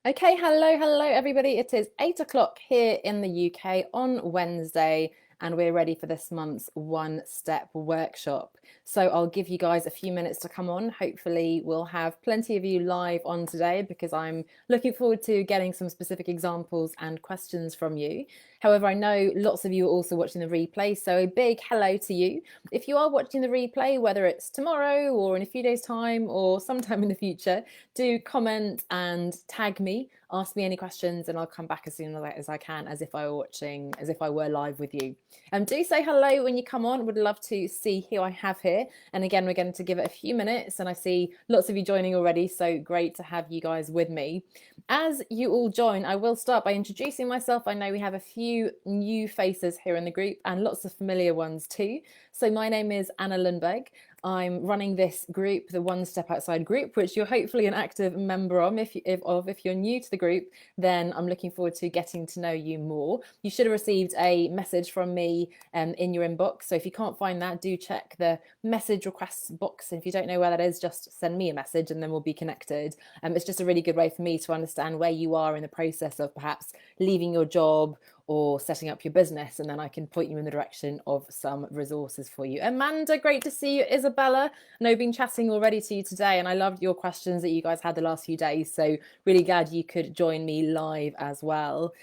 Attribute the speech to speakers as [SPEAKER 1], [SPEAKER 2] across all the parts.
[SPEAKER 1] Okay, hello everybody. It is 8 o'clock here in the UK on Wednesday, and we're ready for this month's one step workshop. So I'll give you guys a few minutes to come on. Hopefully, we'll have plenty of you live on today because I'm looking forward to getting some specific examples and questions from you. However, I know lots of you are also watching the replay, so a big hello to you. If you are watching the replay, whether it's tomorrow or in a few days' time or sometime in the future, do comment and tag me, ask me any questions, and I'll come back as soon as I can, as if I were watching, as if I were live with you. Do say hello when you come on. Would love to see who I have here. And again, we're going to give it a few minutes, and I see lots of you joining already, so great to have you guys with me. As you all join, I will start by introducing myself. I know we have a few new faces here in the group and lots of familiar ones too. So my name is Anna Lundberg. I'm running this group, the One Step Outside group, which you're hopefully an active member of. If you're new to the group, then I'm looking forward to getting to know you more. You should have received a message from me in your inbox. So if you can't find that, do check the message requests box. And if you don't know where that is, just send me a message and then we'll be connected. It's just a really good way for me to understand where you are in the process of perhaps leaving your job or setting up your business, and then I can point you in the direction of some resources for you. Amanda, great to see you. Isabella, I know I've been chatting already to you today, and I loved your questions that you guys had the last few days, so really glad you could join me live as well.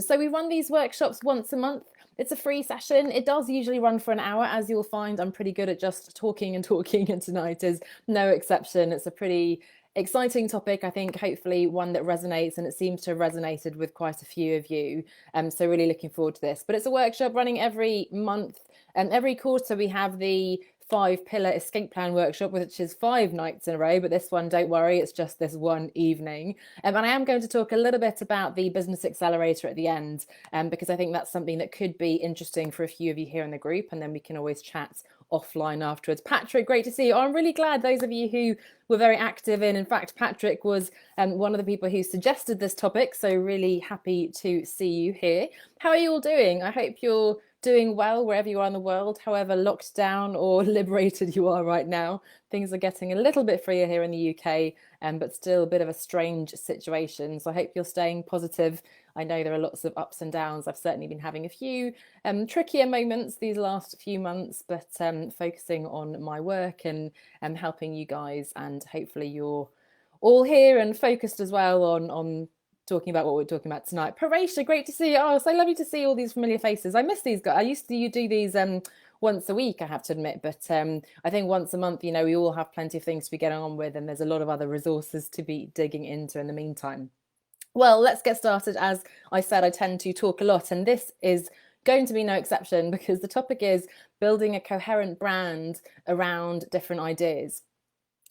[SPEAKER 1] So we run these workshops once a month. It's a free session. It does usually run for an hour. As you'll find, I'm pretty good at just talking and talking, and tonight is no exception. It's a pretty exciting topic, I think, hopefully one that resonates, and it seems to have resonated with quite a few of you. So really looking forward to this. But it's a workshop running every month, and every quarter we have the 5 pillar escape plan workshop, which is 5 nights in a row. But this one, don't worry, it's just this one evening. And I am going to talk a little bit about the business accelerator at the end, because I think that's something that could be interesting for a few of you here in the group, and then we can always chat offline afterwards. Patrick, great to see you. I'm really glad those of you who were very active in fact, Patrick was one of the people who suggested this topic, so really happy to see you here. How are you all doing? I hope you're doing well wherever you are in the world, however locked down or liberated you are right now. Things are getting a little bit freer here in the UK, but still a bit of a strange situation. So I hope you're staying positive. I know there are lots of ups and downs. I've certainly been having a few trickier moments these last few months, but focusing on my work and helping you guys, and hopefully you're all here and focused as well on talking about what we're talking about tonight. Paresha, great to see you. Oh, so lovely to see all these familiar faces. I miss these guys. I used to do these once a week, I have to admit, but I think once a month, we all have plenty of things to be getting on with, and there's a lot of other resources to be digging into in the meantime. Well, let's get started. As I said, I tend to talk a lot, and this is going to be no exception because the topic is building a coherent brand around different ideas.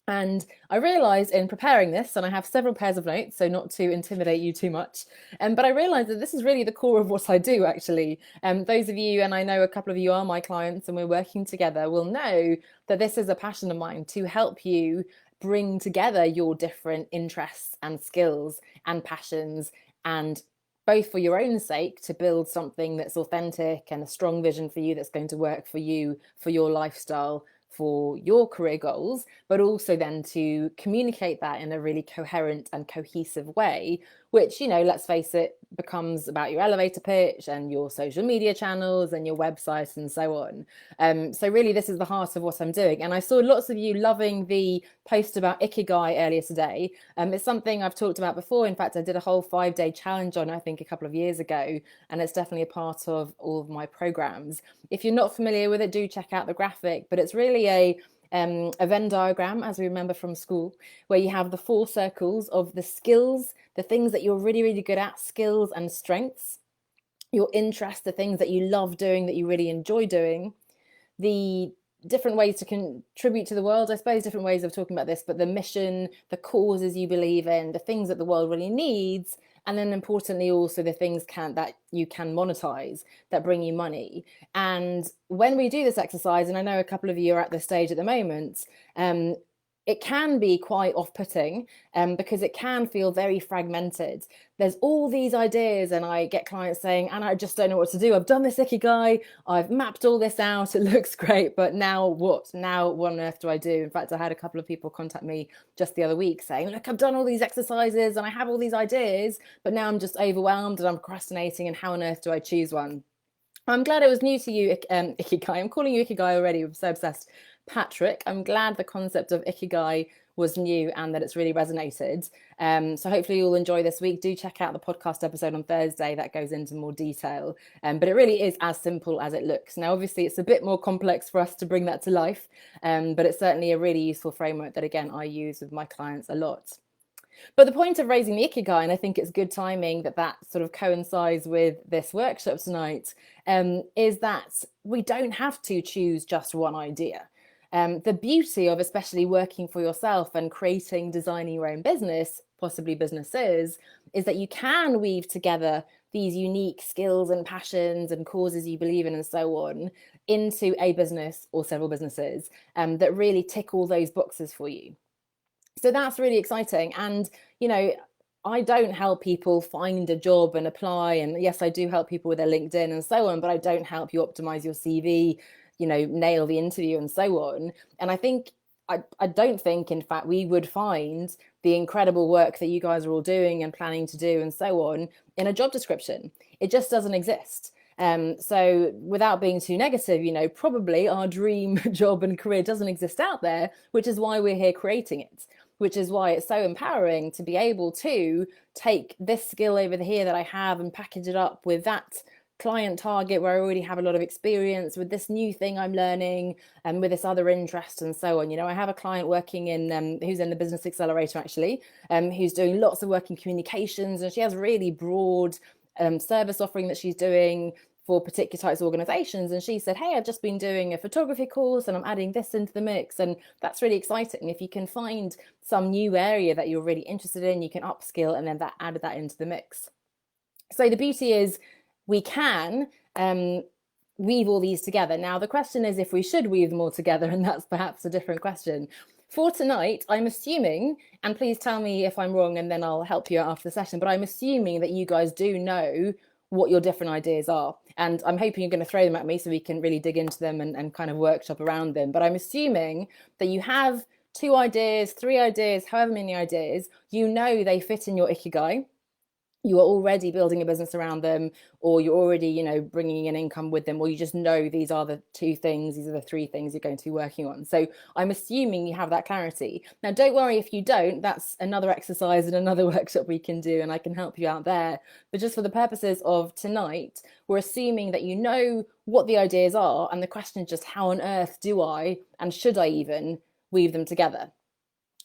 [SPEAKER 1] And I realized in preparing this, and I have several pairs of notes, so not to intimidate you too much, but I realized that this is really the core of what I do, actually. Those of you, and I know a couple of you are my clients and we're working together, will know that this is a passion of mine to help you bring together your different interests and skills and passions, and both for your own sake to build something that's authentic and a strong vision for you that's going to work for you, for your lifestyle, for your career goals, but also then to communicate that in a really coherent and cohesive way, which, let's face it, becomes about your elevator pitch and your social media channels and your website and so on. So really, this is the heart of what I'm doing. And I saw lots of you loving the post about Ikigai earlier today. It's something I've talked about before. In fact, I did a whole 5-day challenge on, I think, a couple of years ago, and it's definitely a part of all of my programs. If you're not familiar with it, do check out the graphic, but it's really a Venn diagram, as we remember from school, where you have the 4 circles of the skills, the things that you're really, really good at, skills and strengths, your interests, the things that you love doing, that you really enjoy doing, the different ways to contribute to the world, I suppose, different ways of talking about this, but the mission, the causes you believe in, the things that the world really needs, and then importantly also the things that you can monetize, that bring you money. And when we do this exercise, and I know a couple of you are at this stage at the moment, it can be quite off-putting because it can feel very fragmented. There's all these ideas, and I get clients saying, and I just don't know what to do. I've done this ikigai, I've mapped all this out, it looks great, but now what? Now what on earth do I do? In fact, I had a couple of people contact me just the other week saying, look, I've done all these exercises and I have all these ideas, but now I'm just overwhelmed and I'm procrastinating, and how on earth do I choose one? I'm glad it was new to you, ikigai. I'm calling you ikigai already. I'm so obsessed. Patrick, I'm glad the concept of ikigai was new and that it's really resonated. So hopefully you'll enjoy this week. Do check out the podcast episode on Thursday that goes into more detail. But it really is as simple as it looks. Now, obviously, it's a bit more complex for us to bring that to life, but it's certainly a really useful framework that, again, I use with my clients a lot. But the point of raising the ikigai, and I think it's good timing that that sort of coincides with this workshop tonight, is that we don't have to choose just one idea. The beauty of especially working for yourself and creating, designing your own business, possibly businesses, is that you can weave together these unique skills and passions and causes you believe in and so on into a business or several businesses that really tick all those boxes for you. So that's really exciting. And, I don't help people find a job and apply. And yes, I do help people with their LinkedIn and so on, but I don't help you optimize your CV, nail the interview and so on. And I don't think, in fact, we would find the incredible work that you guys are all doing and planning to do and so on in a job description. It just doesn't exist. So without being too negative, probably our dream job and career doesn't exist out there, which is why we're here creating it, which is why it's so empowering to be able to take this skill over here that I have and package it up with that client target where I already have a lot of experience, with this new thing I'm learning and with this other interest and so on. I have a client working in who's in the business accelerator actually, who's doing lots of work in communications, and she has really broad service offering that she's doing for particular types of organizations. And she said, hey, I've just been doing a photography course and I'm adding this into the mix. And that's really exciting. If you can find some new area that you're really interested in, you can upskill and then add that into the mix. So the beauty is we can weave all these together. Now, the question is if we should weave them all together, and that's perhaps a different question. For tonight, I'm assuming, and please tell me if I'm wrong and then I'll help you out after the session, but I'm assuming that you guys do know what your different ideas are. And I'm hoping you're going to throw them at me so we can really dig into them and kind of workshop around them. But I'm assuming that you have 2 ideas, 3 ideas, however many ideas, they fit in your ikigai. You are already building a business around them, or you're already, bringing in income with them, or you just know these are the 2 things, these are the 3 things you're going to be working on. So I'm assuming you have that clarity. Now, don't worry if you don't, that's another exercise and another workshop we can do, and I can help you out there. But just for the purposes of tonight, we're assuming that you know what the ideas are, and the question is just how on earth do I, and should I even, weave them together?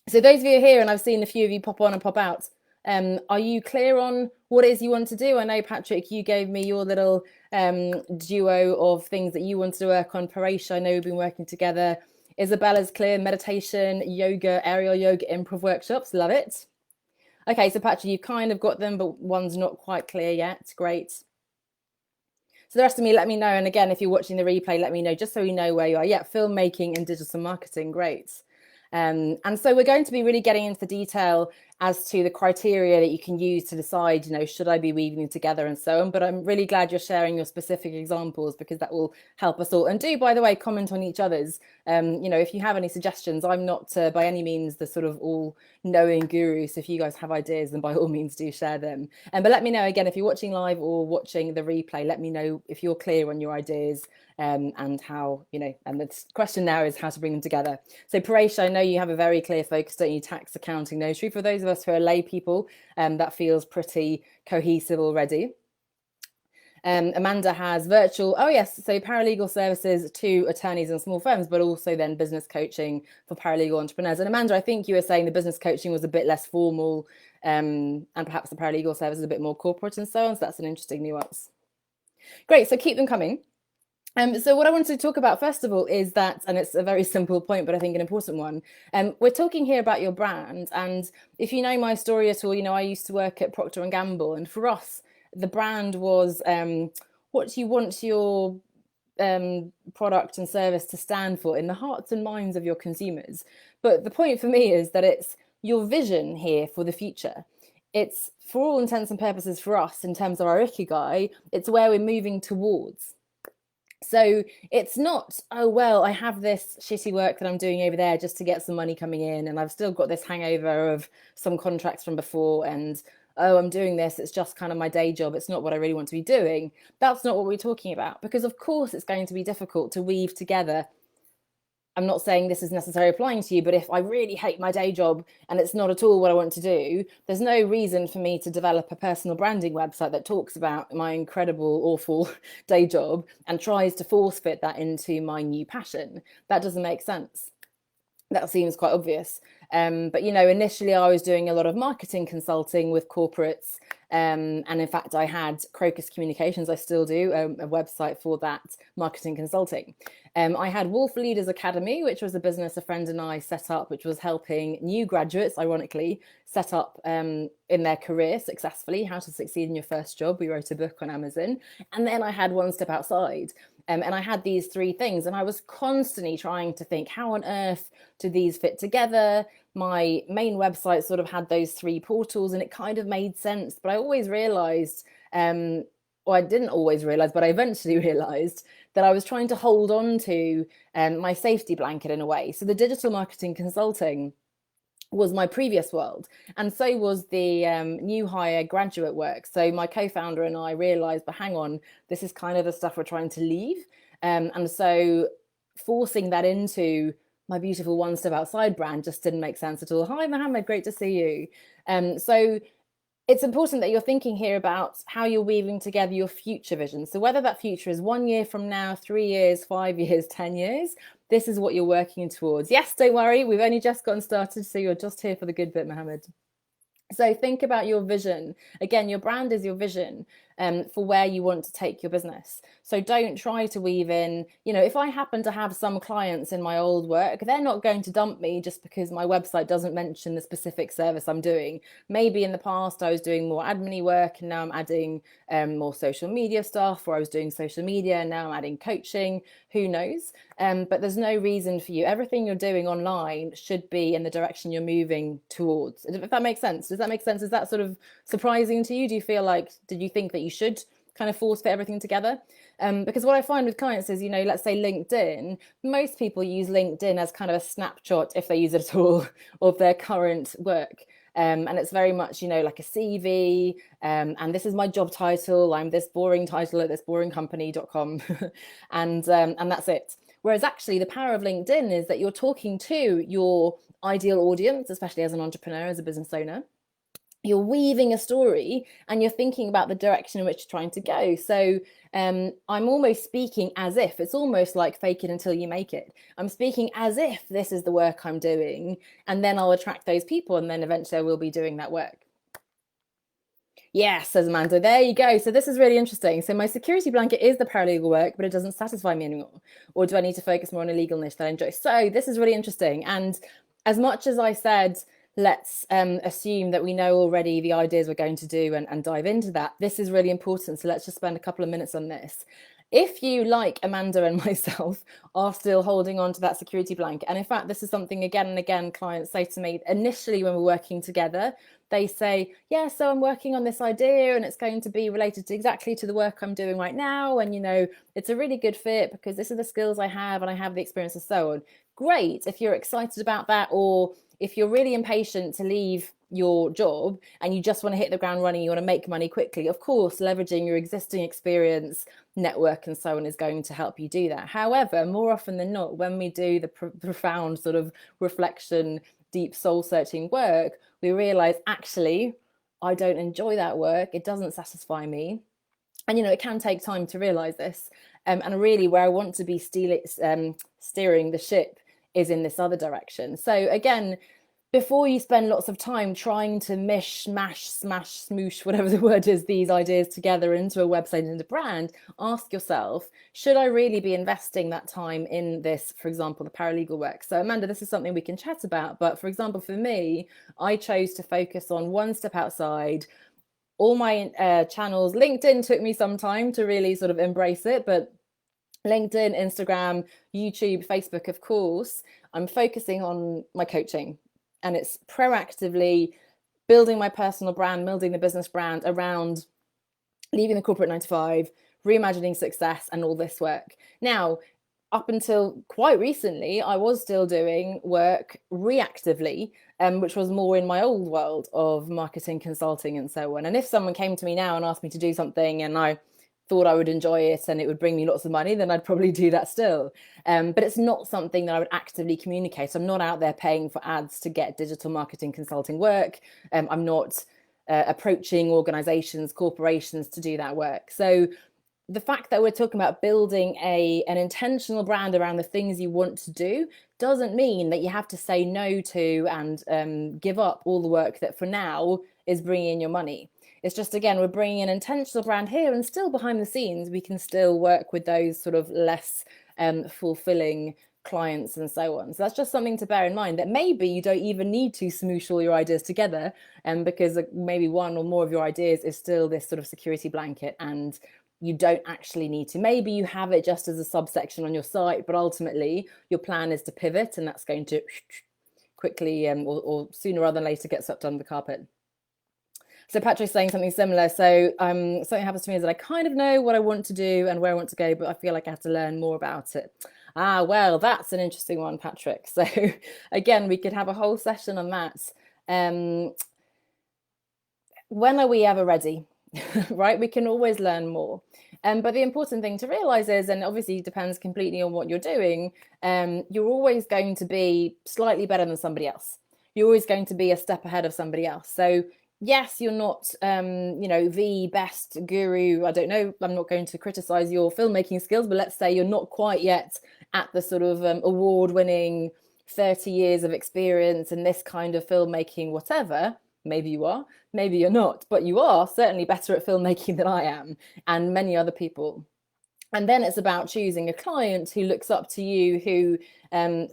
[SPEAKER 1] So those of you here, and I've seen a few of you pop on and pop out, are you clear on what it is you want to do? I know, Patrick, you gave me your little duo of things that you wanted to work on. Paresh, I know we've been working together. Isabella's clear: meditation, yoga, aerial yoga, improv workshops. Love it. Okay, so Patrick, you've kind of got them, but one's not quite clear yet. Great. So the rest of me, let me know. And again, if you're watching the replay, let me know just so we know where you are. Yeah, filmmaking and digital marketing. Great. And so we're going to be really getting into the detail as to the criteria that you can use to decide, should I be weaving them together and so on. But I'm really glad you're sharing your specific examples, because that will help us all. And do, by the way, comment on each other's. If you have any suggestions, I'm not by any means the sort of all-knowing guru. So if you guys have ideas, then by all means do share them. But let me know, again, if you're watching live or watching the replay, let me know if you're clear on your ideas and how, and the question now is how to bring them together. So Paresh, I know you have a very clear focus, don't you? Tax, accounting, notary. For those of us who are lay people, that feels pretty cohesive already. Amanda has virtual, so paralegal services to attorneys and small firms, but also then business coaching for paralegal entrepreneurs. And Amanda, I think you were saying the business coaching was a bit less formal, and perhaps the paralegal service is a bit more corporate and so on. So that's an interesting nuance. Great, so keep them coming. So what I wanted to talk about first of all is that, and it's a very simple point, but I think an important one. We're talking here about your brand, and if you know my story at all, I used to work at Procter and Gamble, and for us, the brand was what do you want your product and service to stand for in the hearts and minds of your consumers. But the point for me is that it's your vision here for the future. It's, for all intents and purposes, for us in terms of our ikigai, it's where we're moving towards. So it's not, oh, well, I have this shitty work that I'm doing over there just to get some money coming in, and I've still got this hangover of some contracts from before, and oh, I'm doing this, it's just kind of my day job, it's not what I really want to be doing. That's not what we're talking about, because of course it's going to be difficult to weave together. I'm not saying this is necessarily applying to you, but if I really hate my day job and it's not at all what I want to do, there's no reason for me to develop a personal branding website that talks about my incredible, awful day job and tries to force fit that into my new passion. That doesn't make sense. That seems quite obvious. But, you know, initially I was doing a lot of marketing consulting with corporates. And in fact, I had Crocus Communications, I still do, a website for that marketing consulting. I had Wolf Leaders Academy, which was a business a friend and I set up, which was helping new graduates, ironically, set up in their career successfully, how to succeed in your first job. We wrote a book on Amazon. And then I had One Step Outside. And I had these three things, and I was constantly trying to think, how on earth do these fit together? My main website sort of had those three portals, and it kind of made sense. But I always realized, well, I didn't always realize, but I eventually realized that I was trying to hold on to my safety blanket in a way. So the digital marketing consulting was my previous world, and so was the new hire graduate work. So my co-founder and I realized, but hang on, this is kind of the stuff we're trying to leave. And so forcing that into my beautiful One Step Outside brand just didn't make sense at all. Hi, Mohammed, great to see you. So it's important that you're thinking here about how you're weaving together your future vision. So whether that future is 1 year from now, 3 years, 5 years, 10 years, this is what you're working towards. Yes, don't worry, we've only just gotten started, so you're just here for the good bit, Mohammed. So think about your vision. Again, your brand is your vision for where you want to take your business. So don't try to weave in, you know, if I happen to have some clients in my old work, they're not going to dump me just because my website doesn't mention the specific service I'm doing. Maybe in the past I was doing more admin work, and now I'm adding more social media stuff, or I was doing social media and now I'm adding coaching. Who knows? But there's no reason for you. Everything you're doing online should be in the direction you're moving towards. If that makes sense. Does that make sense? Is that sort of surprising to you? Do you feel like, did you think that you should kind of force fit everything together? Because what I find with clients is, you know, let's say LinkedIn, most people use LinkedIn as kind of a snapshot, if they use it at all, of their current work. And it's very much, you know, like a CV, and this is my job title, I'm this boring title at this boring company.com, and that's it. Whereas actually the power of LinkedIn is that you're talking to your ideal audience, especially as an entrepreneur, as a business owner. You're weaving a story and you're thinking about the direction in which you're trying to go. So I'm almost speaking as if, it's almost like fake it until you make it. I'm speaking as if this is the work I'm doing, and then I'll attract those people, and then eventually I will be doing that work. Yes, says Amanda. There you go. So this is really interesting. So my security blanket is the paralegal work, but it doesn't satisfy me anymore. Or do I need to focus more on a legal niche that I enjoy? So this is really interesting. And as much as I said, let's assume that we know already the ideas we're going to do and dive into that, this is really important. So let's just spend a couple of minutes on this. If you, like Amanda and myself, are still holding on to that security blanket, and in fact, this is something again and again clients say to me initially when we're working together, they say, yeah, so I'm working on this idea and it's going to be related to exactly to the work I'm doing right now. And, you know, it's a really good fit because this are the skills I have and I have the experience and so on. Great if you're excited about that, or if you're really impatient to leave your job and you just want to hit the ground running, you want to make money quickly, of course, leveraging your existing experience, network and so on is going to help you do that. However, more often than not, when we do the profound sort of reflection, deep soul searching work, we realize actually I don't enjoy that work, it doesn't satisfy me. And, you know, it can take time to realize this. And really where I want to be steering the ship is in this other direction. So again, before you spend lots of time trying to mish, mash, smash, smoosh, whatever the word is, these ideas together into a website and a brand, ask yourself, should I really be investing that time in this, for example, the paralegal work? So Amanda, this is something we can chat about. But for example, for me, I chose to focus on One Step Outside, all my channels. LinkedIn took me some time to really sort of embrace it, but LinkedIn, Instagram, YouTube, Facebook, of course, I'm focusing on my coaching, and it's proactively building my personal brand, building the business brand around leaving the corporate 9 to 5, reimagining success, and all this work. Now, up until quite recently, I was still doing work reactively, which was more in my old world of marketing, consulting, and so on. And if someone came to me now and asked me to do something and I thought I would enjoy it and it would bring me lots of money, then I'd probably do that still. But it's not something that I would actively communicate. I'm not out there paying for ads to get digital marketing consulting work. I'm not approaching organizations, corporations to do that work. So the fact that we're talking about building an intentional brand around the things you want to do doesn't mean that you have to say no to and give up all the work that for now is bringing in your money. It's just, again, we're bringing an intentional brand here, and still behind the scenes, we can still work with those sort of less fulfilling clients and so on. So that's just something to bear in mind, that maybe you don't even need to smoosh all your ideas together, because maybe one or more of your ideas is still this sort of security blanket, and you don't actually need to. Maybe you have it just as a subsection on your site, but ultimately your plan is to pivot, and that's going to quickly or sooner rather than later get swept under the carpet. So Patrick's saying something similar. So something happens to me is that I kind of know what I want to do and where I want to go, but I feel like I have to learn more about it. Well, that's an interesting one, Patrick. So again, we could have a whole session on that. When are we ever ready? Right? We can always learn more. But the important thing to realize is, and obviously it depends completely on what you're doing, you're always going to be slightly better than somebody else. You're always going to be a step ahead of somebody else. So yes, you're not, the best guru. I don't know. I'm not going to criticize your filmmaking skills, but let's say you're not quite yet at the sort of award-winning 30 years of experience in this kind of filmmaking, whatever. Maybe you are, maybe you're not, but you are certainly better at filmmaking than I am, and many other people. And then it's about choosing a client who looks up to you, who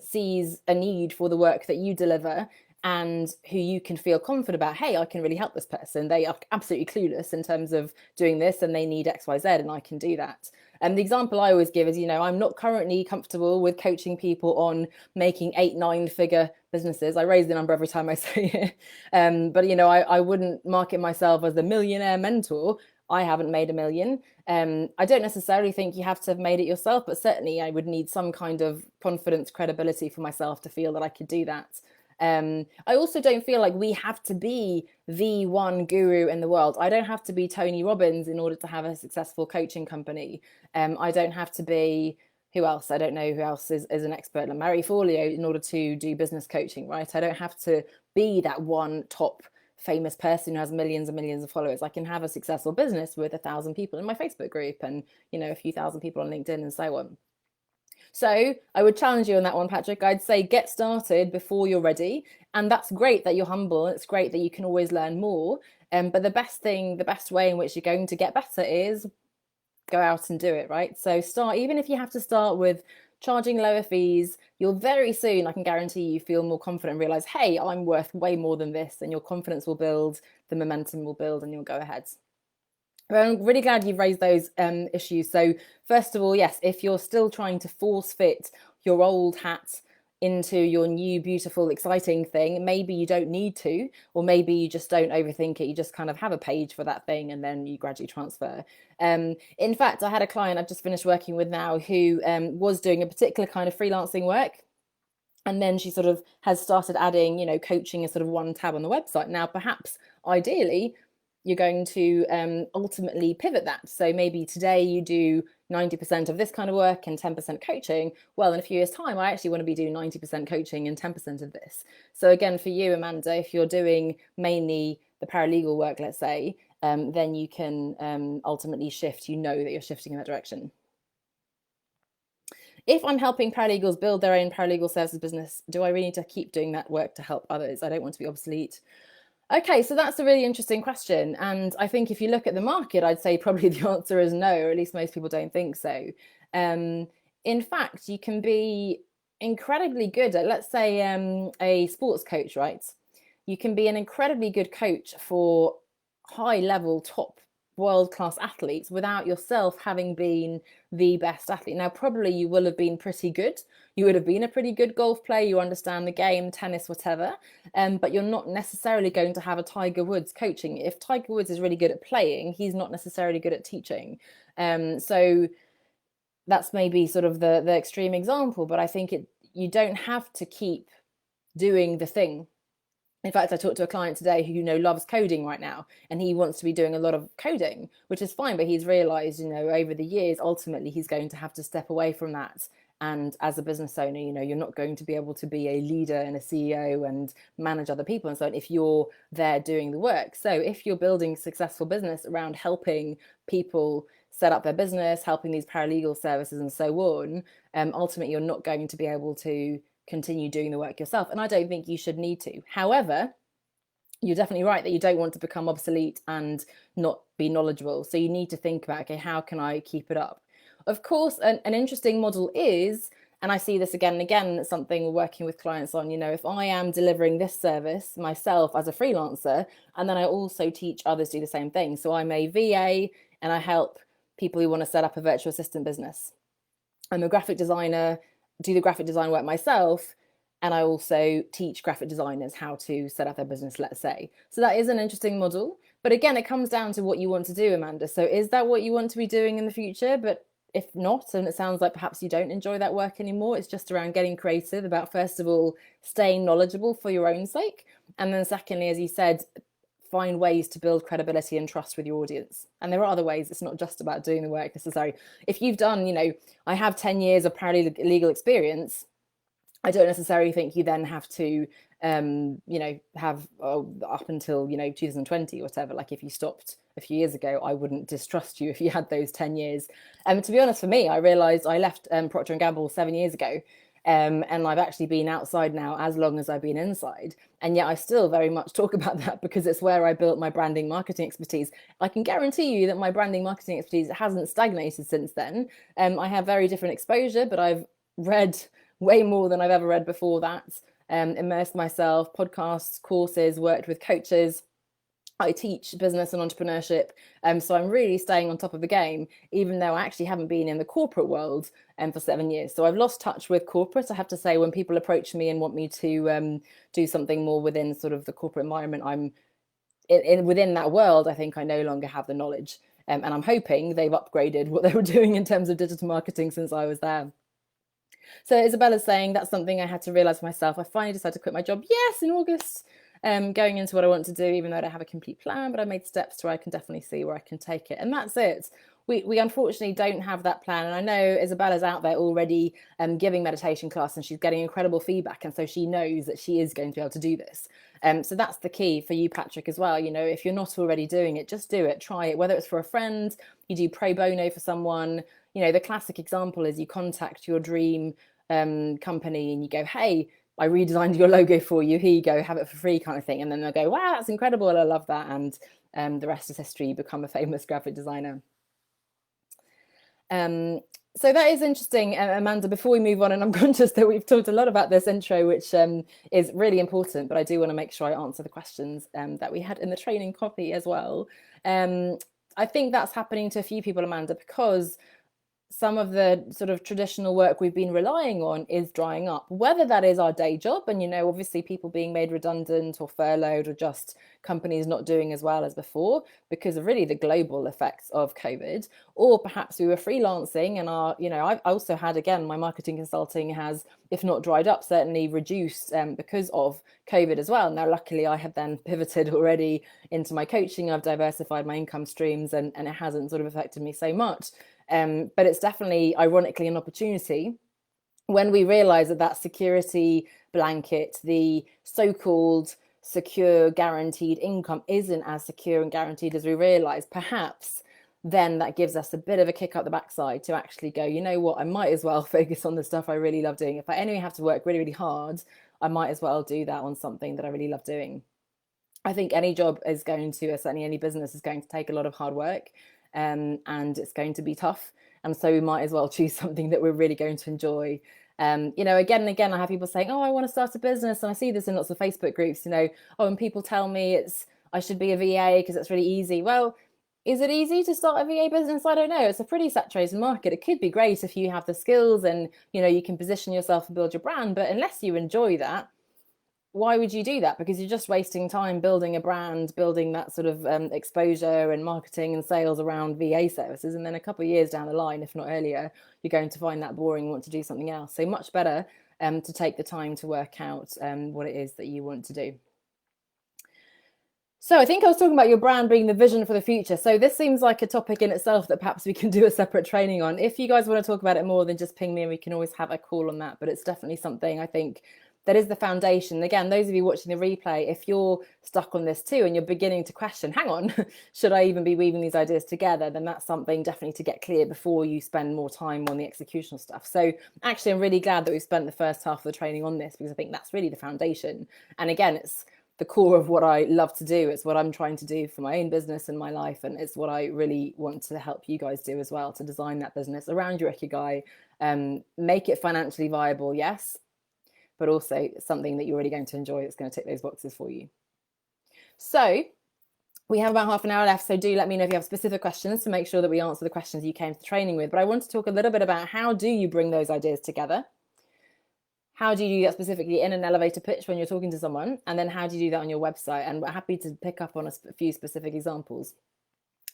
[SPEAKER 1] sees a need for the work that you deliver, and who you can feel confident about. Hey, I can really help this person. They are absolutely clueless in terms of doing this, and they need X, Y, Z, and I can do that. And the example I always give is, I'm not currently comfortable with coaching people on making 8-9-figure businesses. I raise the number every time I say it. But, I wouldn't market myself as the millionaire mentor. I haven't made a million. I don't necessarily think you have to have made it yourself, but certainly I would need some kind of confidence, credibility for myself to feel that I could do that. I also don't feel like we have to be the one guru in the world. I don't have to be Tony Robbins in order to have a successful coaching company. I don't have to be, who else? I don't know who else is an expert like Mary Forleo in order to do business coaching, right? I don't have to be that one top famous person who has millions and millions of followers. I can have a successful business with 1,000 people in my Facebook group and, a few thousand people on LinkedIn and so on. So I would challenge you on that one, Patrick. I'd say get started before you're ready. And that's great that you're humble. It's great that you can always learn more. But the best way in which you're going to get better is go out and do it, right? So start, even if you have to start with charging lower fees, you'll very soon, I can guarantee you, feel more confident and realize, hey, I'm worth way more than this. And your confidence will build, the momentum will build, and you'll go ahead. I'm really glad you've raised those issues. So first of all, yes, if you're still trying to force fit your old hat into your new, beautiful, exciting thing, maybe you don't need to, or maybe you just don't overthink it. You just kind of have a page for that thing and then you gradually transfer. In fact, I had a client I've just finished working with now who was doing a particular kind of freelancing work. And then she sort of has started adding, coaching as sort of one tab on the website. Now, perhaps ideally, you're going to ultimately pivot that. So maybe today you do 90% of this kind of work and 10% coaching. Well, in a few years' time, I actually want to be doing 90% coaching and 10% of this. So again, for you, Amanda, if you're doing mainly the paralegal work, let's say, then you can ultimately shift, that you're shifting in that direction. If I'm helping paralegals build their own paralegal services business, do I really need to keep doing that work to help others? I don't want to be obsolete. Okay, so that's a really interesting question. And I think if you look at the market, I'd say probably the answer is no, or at least most people don't think so. In fact, you can be incredibly good at, let's say, a sports coach, right? You can be an incredibly good coach for high level top world-class athletes without yourself having been the best athlete. Now, probably you will have been pretty good. You would have been a pretty good golf player. You understand the game, tennis, whatever. But you're not necessarily going to have a Tiger Woods coaching. If Tiger Woods is really good at playing, he's not necessarily good at teaching. So that's maybe sort of the extreme example, but I think you don't have to keep doing the thing. In fact, I talked to a client today who, loves coding right now, and he wants to be doing a lot of coding, which is fine, but he's realized, over the years, ultimately he's going to have to step away from that. And as a business owner, you're not going to be able to be a leader and a CEO and manage other people and so on if you're there doing the work. So if you're building a successful business around helping people set up their business, helping these paralegal services and so on, ultimately you're not going to be able to continue doing the work yourself. And I don't think you should need to. However, you're definitely right that you don't want to become obsolete and not be knowledgeable. So you need to think about, okay, how can I keep it up? Of course, an interesting model is, and I see this again and again, it's something we're working with clients on, if I am delivering this service myself as a freelancer, and then I also teach others do the same thing. So I'm a VA and I help people who want to set up a virtual assistant business. I'm a graphic designer, do the graphic design work myself, and I also teach graphic designers how to set up their business, let's say. So that is an interesting model. But again, it comes down to what you want to do, Amanda. So is that what you want to be doing in the future? But if not, and it sounds like perhaps you don't enjoy that work anymore, it's just around getting creative about, first of all, staying knowledgeable for your own sake. And then secondly, as you said, find ways to build credibility and trust with your audience. And there are other ways. It's not just about doing the work necessarily. If you've done, I have 10 years of paralegal experience, I don't necessarily think you then have to, have up until, 2020 or whatever. Like if you stopped a few years ago, I wouldn't distrust you if you had those 10 years. To be honest, for me, I realized I left Procter & Gamble 7 years ago. And I've actually been outside now as long as I've been inside. And yet I still very much talk about that because it's where I built my branding marketing expertise. I can guarantee you that my branding marketing expertise hasn't stagnated since then. I have very different exposure, but I've read way more than I've ever read before that. Immersed myself, podcasts, courses, worked with coaches. I teach business and entrepreneurship. So I'm really staying on top of the game, even though I actually haven't been in the corporate world for 7 years. So I've lost touch with corporate. I have to say, when people approach me and want me to do something more within sort of the corporate environment, I'm within that world. I think I no longer have the knowledge. And I'm hoping they've upgraded what they were doing in terms of digital marketing since I was there. So Isabella's saying that's something I had to realize myself. I finally decided to quit my job. Yes, in August. Going into what I want to do, even though I don't have a complete plan, but I made steps where I can definitely see where I can take it. And that's it. We unfortunately don't have that plan. And I know Isabella's out there already giving meditation class, and she's getting incredible feedback. And so she knows that she is going to be able to do this. So that's the key for you, Patrick, as well. If you're not already doing it, just do it. Try it, whether it's for a friend, you do pro bono for someone. The classic example is you contact your dream company and you go, hey, I redesigned your logo for you. Here you go, have it for free, kind of thing. And then they'll go, wow, that's incredible. I love that. And the rest is history. You become a famous graphic designer. So that is interesting, Amanda. Before we move on, and I'm conscious that we've talked a lot about this intro, which is really important, but I do want to make sure I answer the questions that we had in the training copy as well. I think that's happening to a few people, Amanda, because some of the sort of traditional work we've been relying on is drying up, whether that is our day job and, obviously people being made redundant or furloughed, or just companies not doing as well as before because of really the global effects of COVID, or perhaps we were freelancing and I also had, again, my marketing consulting has, if not dried up, certainly reduced because of COVID as well. Now, luckily, I have then pivoted already into my coaching. I've diversified my income streams and it hasn't sort of affected me so much. But it's definitely, ironically, an opportunity when we realize that security blanket, the so-called secure guaranteed income, isn't as secure and guaranteed as we realize. Perhaps then that gives us a bit of a kick up the backside to actually go, you know what, I might as well focus on the stuff I really love doing. If I only have to work really, really hard, I might as well do that on something that I really love doing. I think any job is going to, certainly any business is going to take a lot of hard work. And it's going to be tough, and so we might as well choose something that we're really going to enjoy. Again and again, I have people saying, oh, I want to start a business, and I see this in lots of Facebook groups, and people tell me I should be a VA because it's really easy. Well, Is it easy to start a VA business? I don't know. It's a pretty saturated market. It could be great if you have the skills and you can position yourself and build your brand, but unless you enjoy that, why would you do that? Because you're just wasting time building a brand, building that sort of exposure and marketing and sales around VA services. And then a couple of years down the line, if not earlier, you're going to find that boring and want to do something else. So much better to take the time to work out what it is that you want to do. So I think I was talking about your brand being the vision for the future. So this seems like a topic in itself that perhaps we can do a separate training on. If you guys want to talk about it more, then just ping me and we can always have a call on that. But it's definitely something I think that is the foundation. Again, those of you watching the replay, if you're stuck on this too and you're beginning to question, hang on, should I even be weaving these ideas together? Then that's something definitely to get clear before you spend more time on the executional stuff. So actually, I'm really glad that we spent the first half of the training on this, because I think that's really the foundation. And again, it's the core of what I love to do. It's what I'm trying to do for my own business and my life. And it's what I really want to help you guys do as well, to design that business around your ikigai, make it financially viable, yes, but also something that you're really going to enjoy, that's going to tick those boxes for you. So we have about half an hour left, so do let me know if you have specific questions to make sure that we answer the questions you came to the training with. But I want to talk a little bit about how do you bring those ideas together? How do you do that specifically in an elevator pitch when you're talking to someone? And then how do you do that on your website? And we're happy to pick up on a few specific examples.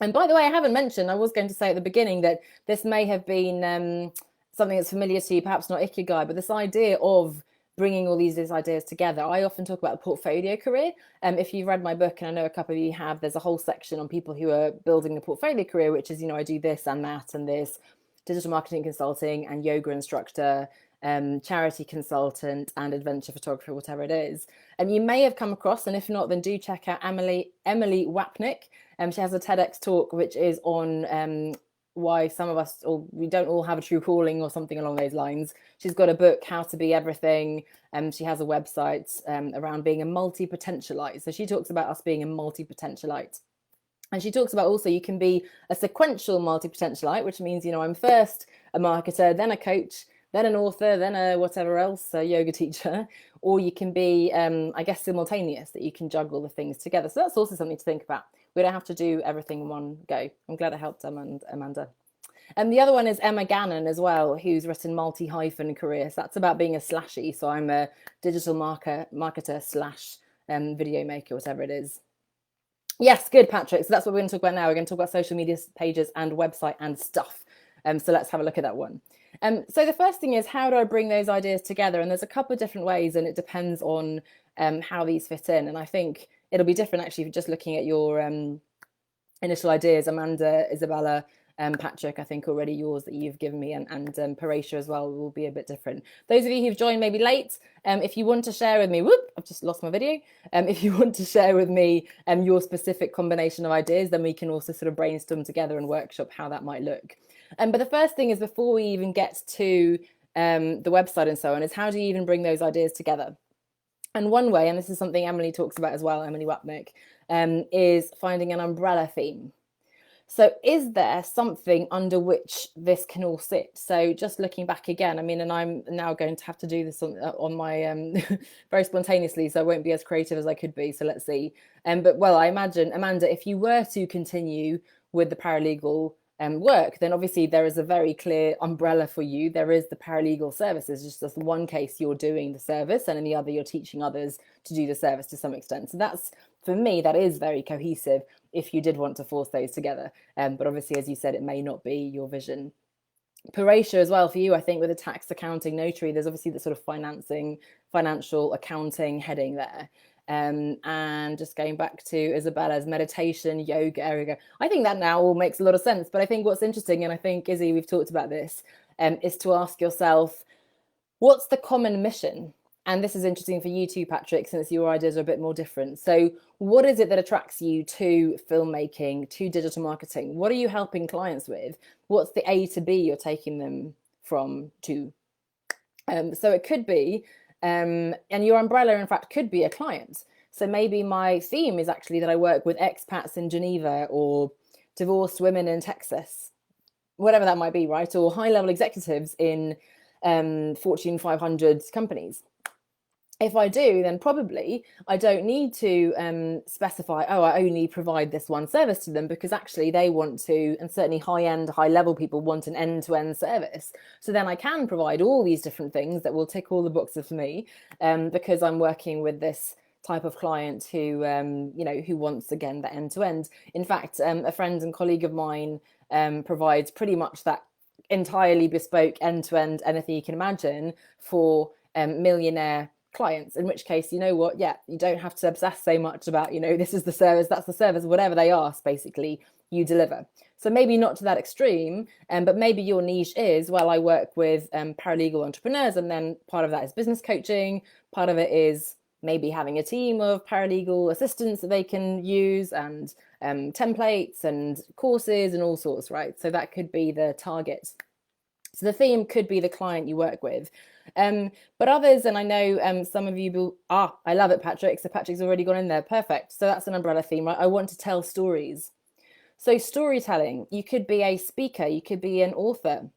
[SPEAKER 1] And by the way, I haven't mentioned, I was going to say at the beginning that this may have been something that's familiar to you, perhaps not ikigai, but this idea of bringing all these ideas together. I often talk about a portfolio career. If you've read my book, and I know a couple of you have, there's a whole section on people who are building the portfolio career, which is, I do this and that and this, digital marketing consulting and yoga instructor, charity consultant and adventure photographer, whatever it is. And you may have come across, and if not, then do check out Emily Wapnick. She has a TEDx talk which is on why some of us, or we don't all have a true calling, or something along those lines. She's got a book, How to Be Everything. She has a website around being a multi-potentialite. So she talks about us being a multi-potentialite. And she talks about also you can be a sequential multi-potentialite, which means, I'm first a marketer, then a coach, then an author, then a whatever else, a yoga teacher. Or you can be, I guess, simultaneous, that you can juggle the things together. So that's also something to think about. We don't have to do everything in one go. I'm glad I helped Amanda. And the other one is Emma Gannon as well, who's written multi-hyphen career. So that's about being a slashy. So I'm a digital marketer slash video maker, whatever it is. Yes, good, Patrick. So that's what we're going to talk about now. We're going to talk about social media pages and website and stuff. So let's have a look at that one. So the first thing is, how do I bring those ideas together? And there's a couple of different ways, and it depends on how these fit in. And I think it'll be different actually just looking at your initial ideas. Amanda, Isabella, Patrick, I think already yours that you've given me, and Parisha as well will be a bit different. Those of you who've joined maybe late, if you want to share with me, I've just lost my video. If you want to share with me your specific combination of ideas, then we can also sort of brainstorm together and workshop how that might look. But the first thing is, before we even get to the website and so on, is how do you even bring those ideas together? And one way, and this is something Emily talks about as well, Emily Wapnick, is finding an umbrella theme. So is there something under which this can all sit? So just looking back again, and I'm now going to have to do this on my very spontaneously, so I won't be as creative as I could be. So let's see. But well, I imagine, Amanda, if you were to continue with the paralegal work, then obviously there is a very clear umbrella for you. There is the paralegal services, just as one case you're doing the service, and in the other you're teaching others to do the service to some extent. So that's, for me, that is very cohesive if you did want to force those together. But obviously, as you said, it may not be your vision. Parisha as well for you, I think, with a tax, accounting, notary, there's obviously the sort of financial accounting heading there. And just going back to Isabella's meditation, yoga, I think that now all makes a lot of sense. But I think what's interesting, and I think, Izzy, we've talked about this, is to ask yourself, what's the common mission? And this is interesting for you too, Patrick, since your ideas are a bit more different. So what is it that attracts you to filmmaking, to digital marketing? What are you helping clients with? What's the A to B you're taking them from to? So it could be, and your umbrella, in fact, could be a client. So maybe my theme is actually that I work with expats in Geneva, or divorced women in Texas, whatever that might be, right? Or high-level executives in Fortune 500 companies. If I do, then probably I don't need to specify, oh, I only provide this one service to them, because actually they want to, and certainly high-end, high-level people want an end-to-end service. So then I can provide all these different things that will tick all the boxes for me, because I'm working with this type of client who, who wants, again, that end-to-end. In fact, a friend and colleague of mine provides pretty much that entirely bespoke end-to-end, anything you can imagine, for millionaire clients, in which case, you know what, yeah, you don't have to obsess so much about, this is the service, that's the service, whatever they ask, basically you deliver. So maybe not to that extreme, but maybe your niche is, well, I work with paralegal entrepreneurs, and then part of that is business coaching, part of it is maybe having a team of paralegal assistants that they can use, and templates and courses and all sorts, right? So that could be the target. So the theme could be the client you work with. But others, and I know some of you will, I love it, Patrick. So Patrick's already gone in there. Perfect. So that's an umbrella theme, right? I want to tell stories. So storytelling, you could be a speaker, you could be an author,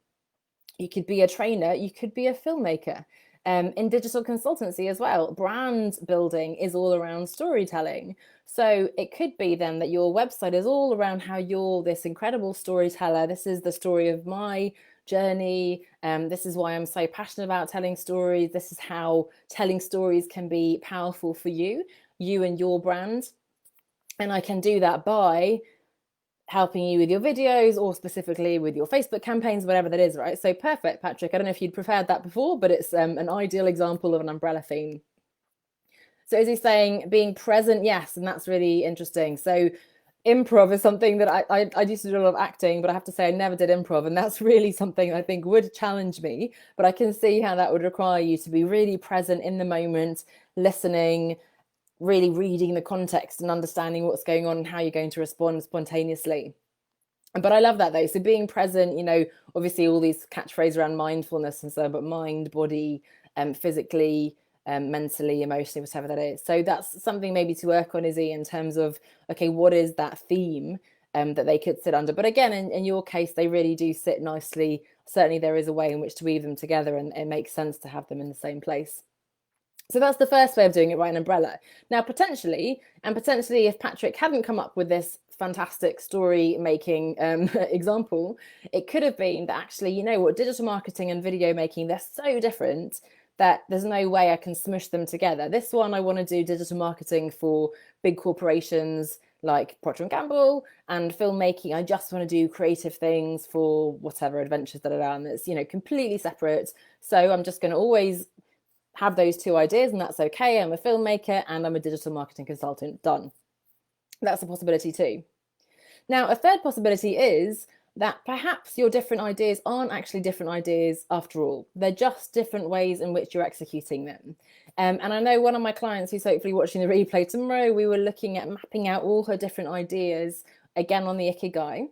[SPEAKER 1] you could be a trainer, you could be a filmmaker. In digital consultancy as well, brand building is all around storytelling. So it could be then that your website is all around how you're this incredible storyteller. This is the story of my journey. This is why I'm so passionate about telling stories. This is how telling stories can be powerful for you and your brand. And I can do that by helping you with your videos, or specifically with your Facebook campaigns, whatever that is, right? So perfect, Patrick. I don't know if you'd prepared that before, but it's an ideal example of an umbrella theme. So is he saying being present? Yes, and that's really interesting. So improv is something that I used to do a lot of acting, but I have to say I never did improv, and that's really something I think would challenge me. But I can see how that would require you to be really present in the moment, listening, really reading the context and understanding what's going on and how you're going to respond spontaneously. But I love that though. So being present, obviously all these catchphrases around mindfulness and so, but mind, body, physically, mentally, emotionally, whatever that is. So that's something maybe to work on, Izzy, in terms of, okay, what is that theme that they could sit under? But again, in your case, they really do sit nicely. Certainly there is a way in which to weave them together, and it makes sense to have them in the same place. So that's the first way of doing it, right? An umbrella. Now, potentially if Patrick hadn't come up with this fantastic story making example, it could have been that actually, digital marketing and video making, they're so different that there's no way I can smush them together. This one, I want to do digital marketing for big corporations like Procter & Gamble, and filmmaking, I just want to do creative things for whatever adventures that are around. That's, completely separate. So I'm just going to always have those two ideas, and that's okay. I'm a filmmaker and I'm a digital marketing consultant. Done. That's a possibility too. Now, a third possibility is that perhaps your different ideas aren't actually different ideas after all. They're just different ways in which you're executing them. And I know one of my clients who's hopefully watching the replay tomorrow, we were looking at mapping out all her different ideas, again on the Ikigai.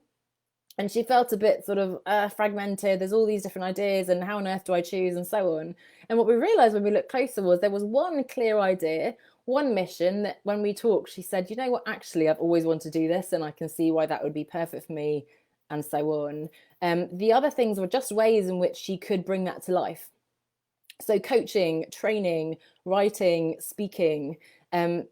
[SPEAKER 1] And she felt a bit sort of fragmented. There's all these different ideas, and how on earth do I choose, and so on. And what we realized when we looked closer was there was one clear idea, one mission that when we talked, she said, you know what, actually, I've always wanted to do this, and I can see why that would be perfect for me, and so on. The other things were just ways in which she could bring that to life. So coaching, training, writing, speaking,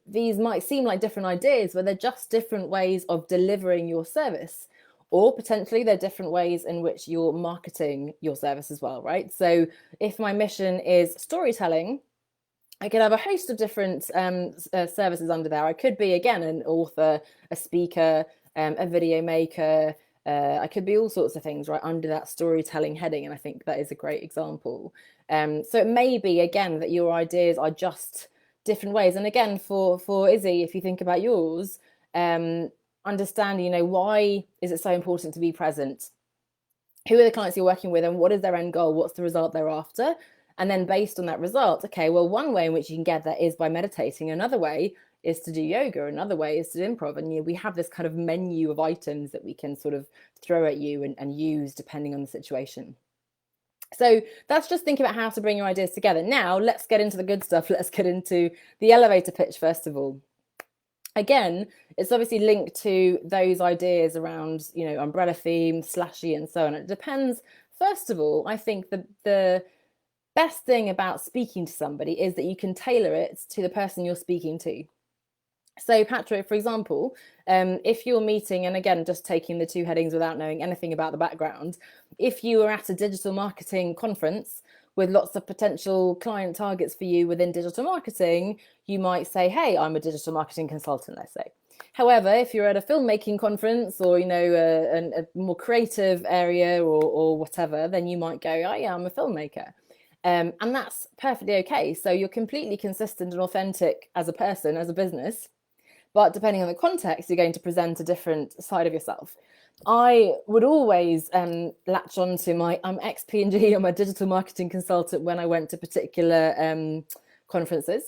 [SPEAKER 1] these might seem like different ideas, but they're just different ways of delivering your service. Or potentially they're different ways in which you're marketing your service as well, right? So if my mission is storytelling, I could have a host of different services under there. I could be, again, an author, a speaker, a video maker. I could be all sorts of things, right, under that storytelling heading. And I think that is a great example. So it may be, again, that your ideas are just different ways. And again, for Izzy, if you think about yours, understanding, why is it so important to be present? Who are the clients you're working with, and what is their end goal? What's the result they're after? And then based on that result, okay, well, one way in which you can get that is by meditating. Another way is to do yoga. Another way is to do improv. And we have this kind of menu of items that we can sort of throw at you and use depending on the situation. So that's just thinking about how to bring your ideas together. Now, let's get into the good stuff. Let's get into the elevator pitch, first of all. Again, it's obviously linked to those ideas around, umbrella theme, slashy, and so on. It depends. First of all, I think the best thing about speaking to somebody is that you can tailor it to the person you're speaking to. So Patrick, for example, if you're meeting, and again, just taking the two headings without knowing anything about the background, if you were at a digital marketing conference with lots of potential client targets for you within digital marketing, you might say, hey, I'm a digital marketing consultant, let's say. However, if you're at a filmmaking conference or, a more creative area or whatever, then you might go, oh yeah, I'm a filmmaker. And that's perfectly okay. So you're completely consistent and authentic as a person, as a business. But depending on the context, you're going to present a different side of yourself. I would always latch on to I'm ex-P&G, I'm a digital marketing consultant when I went to particular conferences.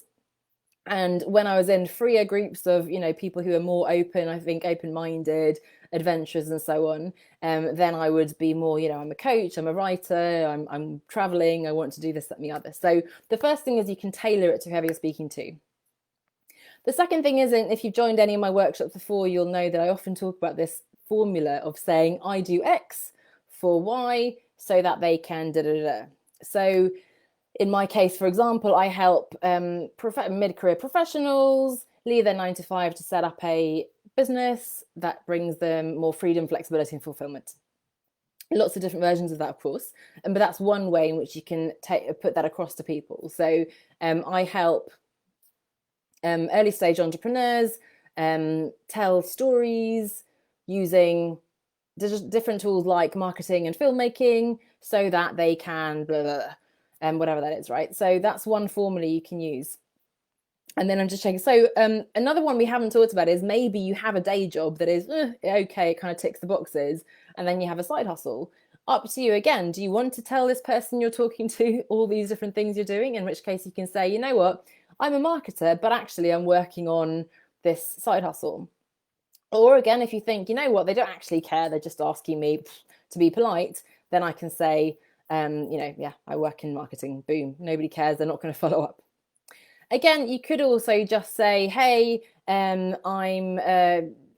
[SPEAKER 1] And when I was in freer groups of, people who are more open, I think open-minded, adventurous and so on, then I would be more, I'm a coach, I'm a writer, I'm traveling, I want to do this, that, and the other. So the first thing is you can tailor it to whoever you're speaking to. The second thing is, if you've joined any of my workshops before, you'll know that I often talk about this formula of saying, I do X for Y so that they can da-da-da. So in my case, for example, I help mid-career professionals leave their 9 to 5 to set up a business that brings them more freedom, flexibility, and fulfillment. Lots of different versions of that, of course, but that's one way in which you can put that across to people. So I help early stage entrepreneurs tell stories using different tools like marketing and filmmaking so that they can blah, blah, blah, whatever that is, right? So that's one formula you can use. And then I'm just checking. So another one we haven't talked about is maybe you have a day job that is okay, it kind of ticks the boxes, and then you have a side hustle. Up to you again. Do you want to tell this person you're talking to all these different things you're doing? In which case you can say, you know what, I'm a marketer, but actually I'm working on this side hustle. Or again, if you think, you know what, they don't actually care, they're just asking me to be polite, then I can say, yeah, I work in marketing, boom, nobody cares, they're not going to follow up. Again, you could also just say, hey, I'm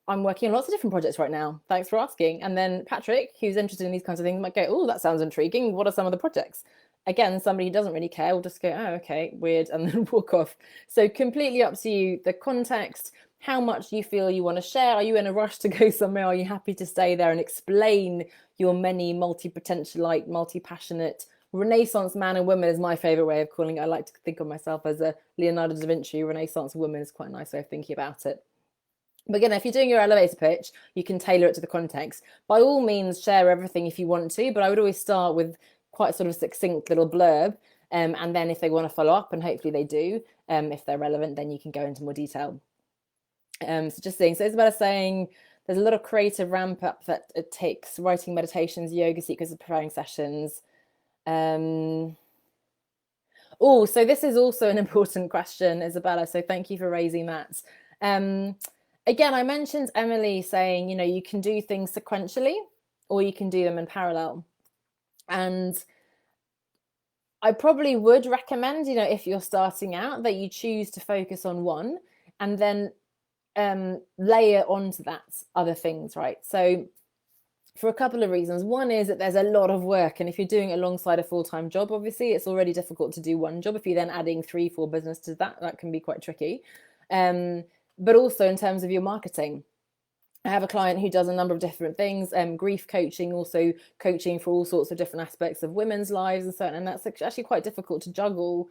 [SPEAKER 1] working on lots of different projects right now. Thanks for asking. And then Patrick, who's interested in these kinds of things, might go, oh, that sounds intriguing. What are some of the projects? Again, somebody who doesn't really care will just go, oh, okay, weird, and then walk off. So completely up to you, the context, how much you feel you want to share. Are you in a rush to go somewhere? Are you happy to stay there and explain your many multi-potentialite, multi-passionate Renaissance man and woman is my favorite way of calling it. I like to think of myself as a Leonardo da Vinci Renaissance woman is quite a nice way of thinking about it. But again, if you're doing your elevator pitch, you can tailor it to the context. By all means, share everything if you want to, but I would always start with quite sort of succinct little blurb. And then if they want to follow up, and hopefully they do, if they're relevant, then you can go into more detail. So just saying, so Isabella saying, there's a lot of creative ramp up that it takes, writing meditations, yoga sequences, preparing sessions. Oh, so this is also an important question, Isabella. So thank you for raising that. Again, I mentioned Emily saying, you can do things sequentially or you can do them in parallel. And I probably would recommend, if you're starting out, that you choose to focus on one and then layer onto that other things, right? So for a couple of reasons. One is that there's a lot of work, and if you're doing it alongside a full-time job, obviously it's already difficult to do one job. If you're then adding 3-4 businesses to that can be quite tricky. But also in terms of your marketing, I have a client who does a number of different things, grief coaching, also coaching for all sorts of different aspects of women's lives and so on. And that's actually quite difficult to juggle,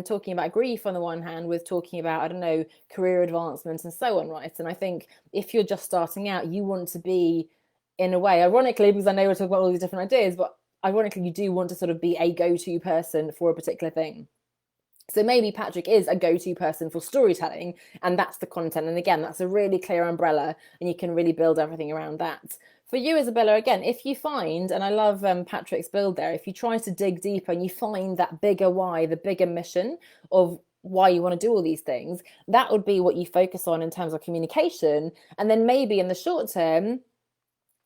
[SPEAKER 1] talking about grief on the one hand with talking about, I don't know, career advancement and so on, right? And I think if you're just starting out, you want to be, in a way, ironically, because I know we're talking about all these different ideas, but ironically, you do want to sort of be a go-to person for a particular thing. So maybe Patrick is a go-to person for storytelling, and that's the content. And again, that's a really clear umbrella, and you can really build everything around that. For you, Isabella, again, if you find, and I love Patrick's build there, if you try to dig deeper and you find that bigger why, the bigger mission of why you want to do all these things, that would be what you focus on in terms of communication. And then maybe in the short term,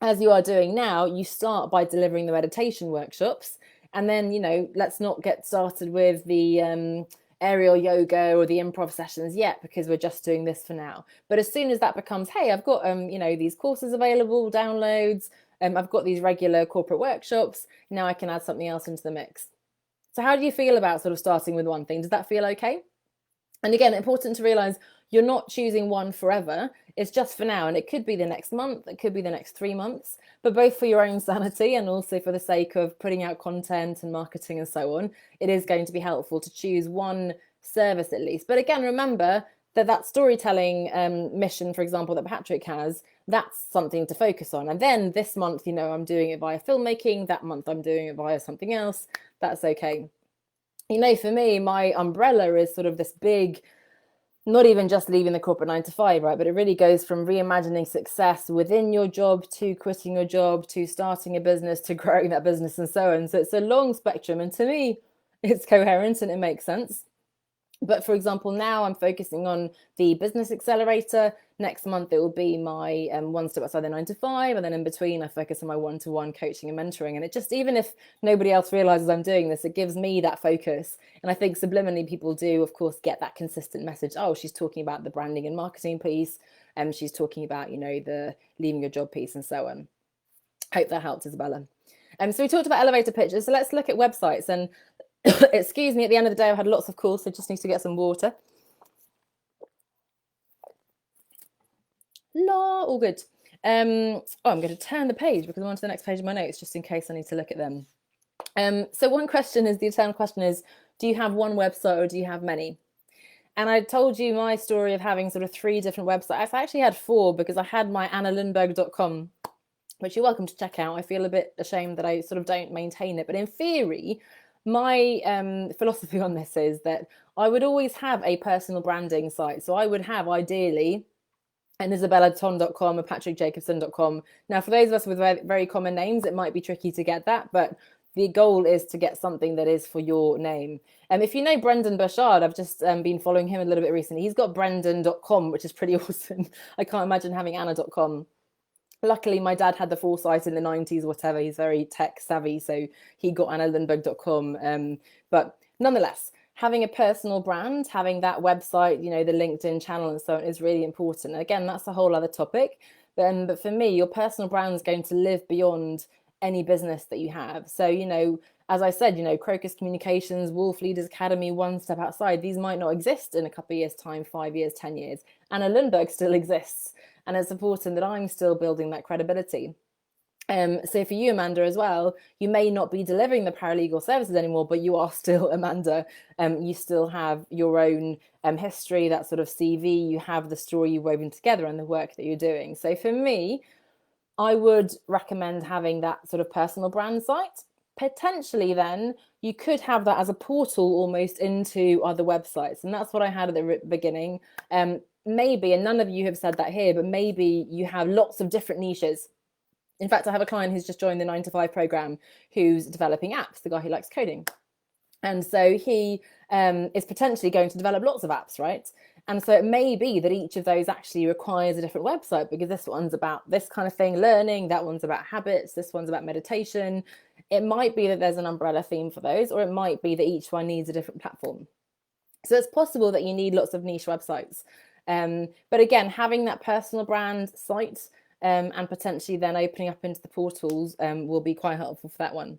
[SPEAKER 1] as you are doing now, you start by delivering the meditation workshops. And then, let's not get started with the aerial yoga or the improv sessions yet, because we're just doing this for now. But as soon as that becomes, hey, I've got, these courses available, downloads, I've got these regular corporate workshops, now I can add something else into the mix. So how do you feel about sort of starting with one thing? Does that feel okay? And again, important to realize you're not choosing one forever. It's just for now. And it could be the next month, it could be the next 3 months, but both for your own sanity and also for the sake of putting out content and marketing and so on, it is going to be helpful to choose one service at least. But again, remember that storytelling mission, for example, that Patrick has, that's something to focus on. And then this month, I'm doing it via filmmaking. That month, I'm doing it via something else. That's okay. For me, my umbrella is sort of this big, not even just leaving the corporate 9 to 5, right? But it really goes from reimagining success within your job to quitting your job to starting a business to growing that business and so on. So it's a long spectrum. And to me, it's coherent and it makes sense. But for example, now I'm focusing on the business accelerator. Next month, it will be my one step outside the 9 to 5. And then in between, I focus on my one-to-one coaching and mentoring. And it just, even if nobody else realizes I'm doing this, it gives me that focus. And I think subliminally people do, of course, get that consistent message. Oh, she's talking about the branding and marketing piece. And she's talking about, the leaving your job piece and so on. Hope that helped, Isabella. So we talked about elevator pitches. So let's look at websites. And excuse me, at the end of the day, I've had lots of calls, so just need to get some water. All good. I'm going to turn the page because I'm on to the next page of my notes, just in case I need to look at them. So one question is, the eternal question is, do you have one website or do you have many? And I told you my story of having sort of 3 different websites. I actually had 4 because I had my annalundberg.com, which you're welcome to check out. I feel a bit ashamed that I sort of don't maintain it. But in theory, my philosophy on this is that I would always have a personal branding site. So I would have, ideally, an isabellaton.com, a patrickjacobson.com. Now, for those of us with very common names, it might be tricky to get that, but the goal is to get something that is for your name. If you know Brendan Burchard, I've just been following him a little bit recently. He's got brendan.com, which is pretty awesome. I can't imagine having anna.com. Luckily, my dad had the foresight in the 90s, whatever. He's very tech savvy, so he got annalundberg.com. But nonetheless, having a personal brand, having that website, the LinkedIn channel and so on is really important. Again, that's a whole other topic. But for me, your personal brand is going to live beyond any business that you have. So, as I said, Crocus Communications, Wolf Leaders Academy, One Step Outside, these might not exist in a couple of years' time, 5 years, 10 years. Anna Lundberg still exists. And it's important that I'm still building that credibility. So for you, Amanda, as well, you may not be delivering the paralegal services anymore, but you are still Amanda. You still have your own history, that sort of CV. You have the story you've woven together and the work that you're doing. So for me, I would recommend having that sort of personal brand site. Potentially then you could have that as a portal almost into other websites. And that's what I had at the beginning. Maybe, and none of you have said that here, but maybe you have lots of different niches. In fact, I have a client who's just joined the 9 to 5 program who's developing apps, the guy who likes coding. And so he is potentially going to develop lots of apps, right? And so it may be that each of those actually requires a different website, because this one's about this kind of thing, learning, that one's about habits, this one's about meditation. It might be that there's an umbrella theme for those, or it might be that each one needs a different platform. So it's possible that you need lots of niche websites. But again, having that personal brand site and potentially then opening up into the portals will be quite helpful for that one.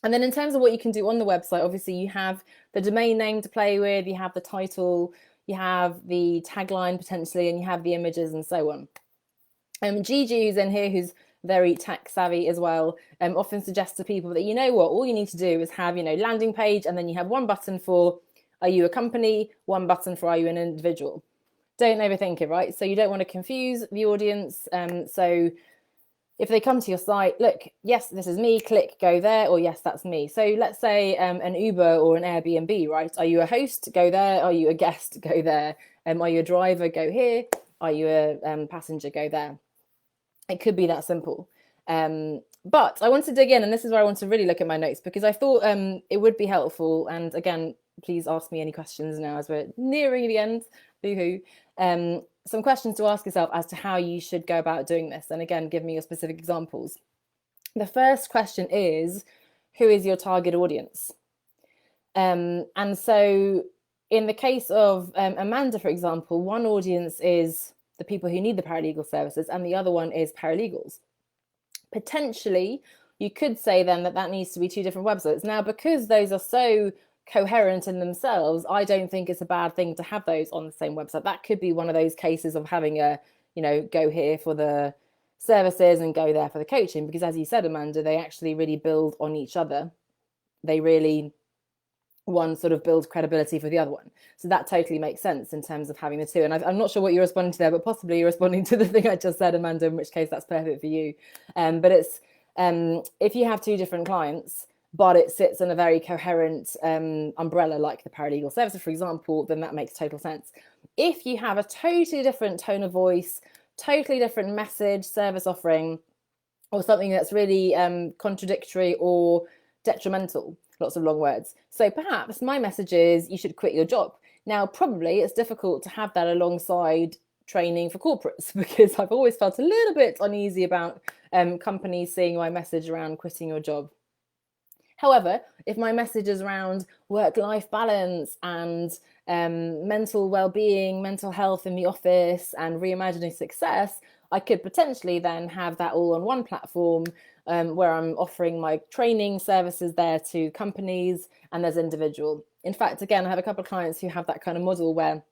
[SPEAKER 1] And then in terms of what you can do on the website, obviously you have the domain name to play with, you have the title, you have the tagline potentially, and you have the images and so on. Gigi, who's in here, who's very tech savvy as well, often suggests to people that, all you need to do is have, landing page, and then you have one button for, are you a company? One button for, are you an individual? Don't overthink it, right? So you don't want to confuse the audience. So if they come to your site, look, yes, this is me, click, go there, or yes, that's me. So let's say an Uber or an Airbnb, right? Are you a host? Go there. Are you a guest? Go there. Are you a driver? Go here. Are you a passenger? Go there. It could be that simple. But I want to dig in, and this is where I want to really look at my notes, because I thought it would be helpful. And again, please ask me any questions now as we're nearing the end. Boo-hoo. Some questions to ask yourself as to how you should go about doing this. And again, give me your specific examples. The first question is, who is your target audience? And so in the case of Amanda, for example, one audience is the people who need the paralegal services, and the other one is paralegals. Potentially, you could say then that that needs to be two different websites. Now, because those are so coherent in themselves, I don't think it's a bad thing to have those on the same website. That could be one of those cases of having a, go here for the services and go there for the coaching, because as you said, Amanda, they actually really build on each other. They really, one sort of builds credibility for the other one. So that totally makes sense in terms of having the two. And I'm not sure what you're responding to there, but possibly you're responding to the thing I just said, Amanda, in which case that's perfect for you. But it's, if you have two different clients, but it sits in a very coherent umbrella, like the paralegal services, for example, then that makes total sense. If you have a totally different tone of voice, totally different message, service offering, or something that's really contradictory or detrimental, lots of long words. So perhaps my message is you should quit your job. Now, probably it's difficult to have that alongside training for corporates, because I've always felt a little bit uneasy about companies seeing my message around quitting your job. However, if my message is around work-life balance and mental well-being, mental health in the office, and reimagining success, I could potentially then have that all on one platform where I'm offering my training services there to companies and as individual. In fact, again, I have a couple of clients who have that kind of model where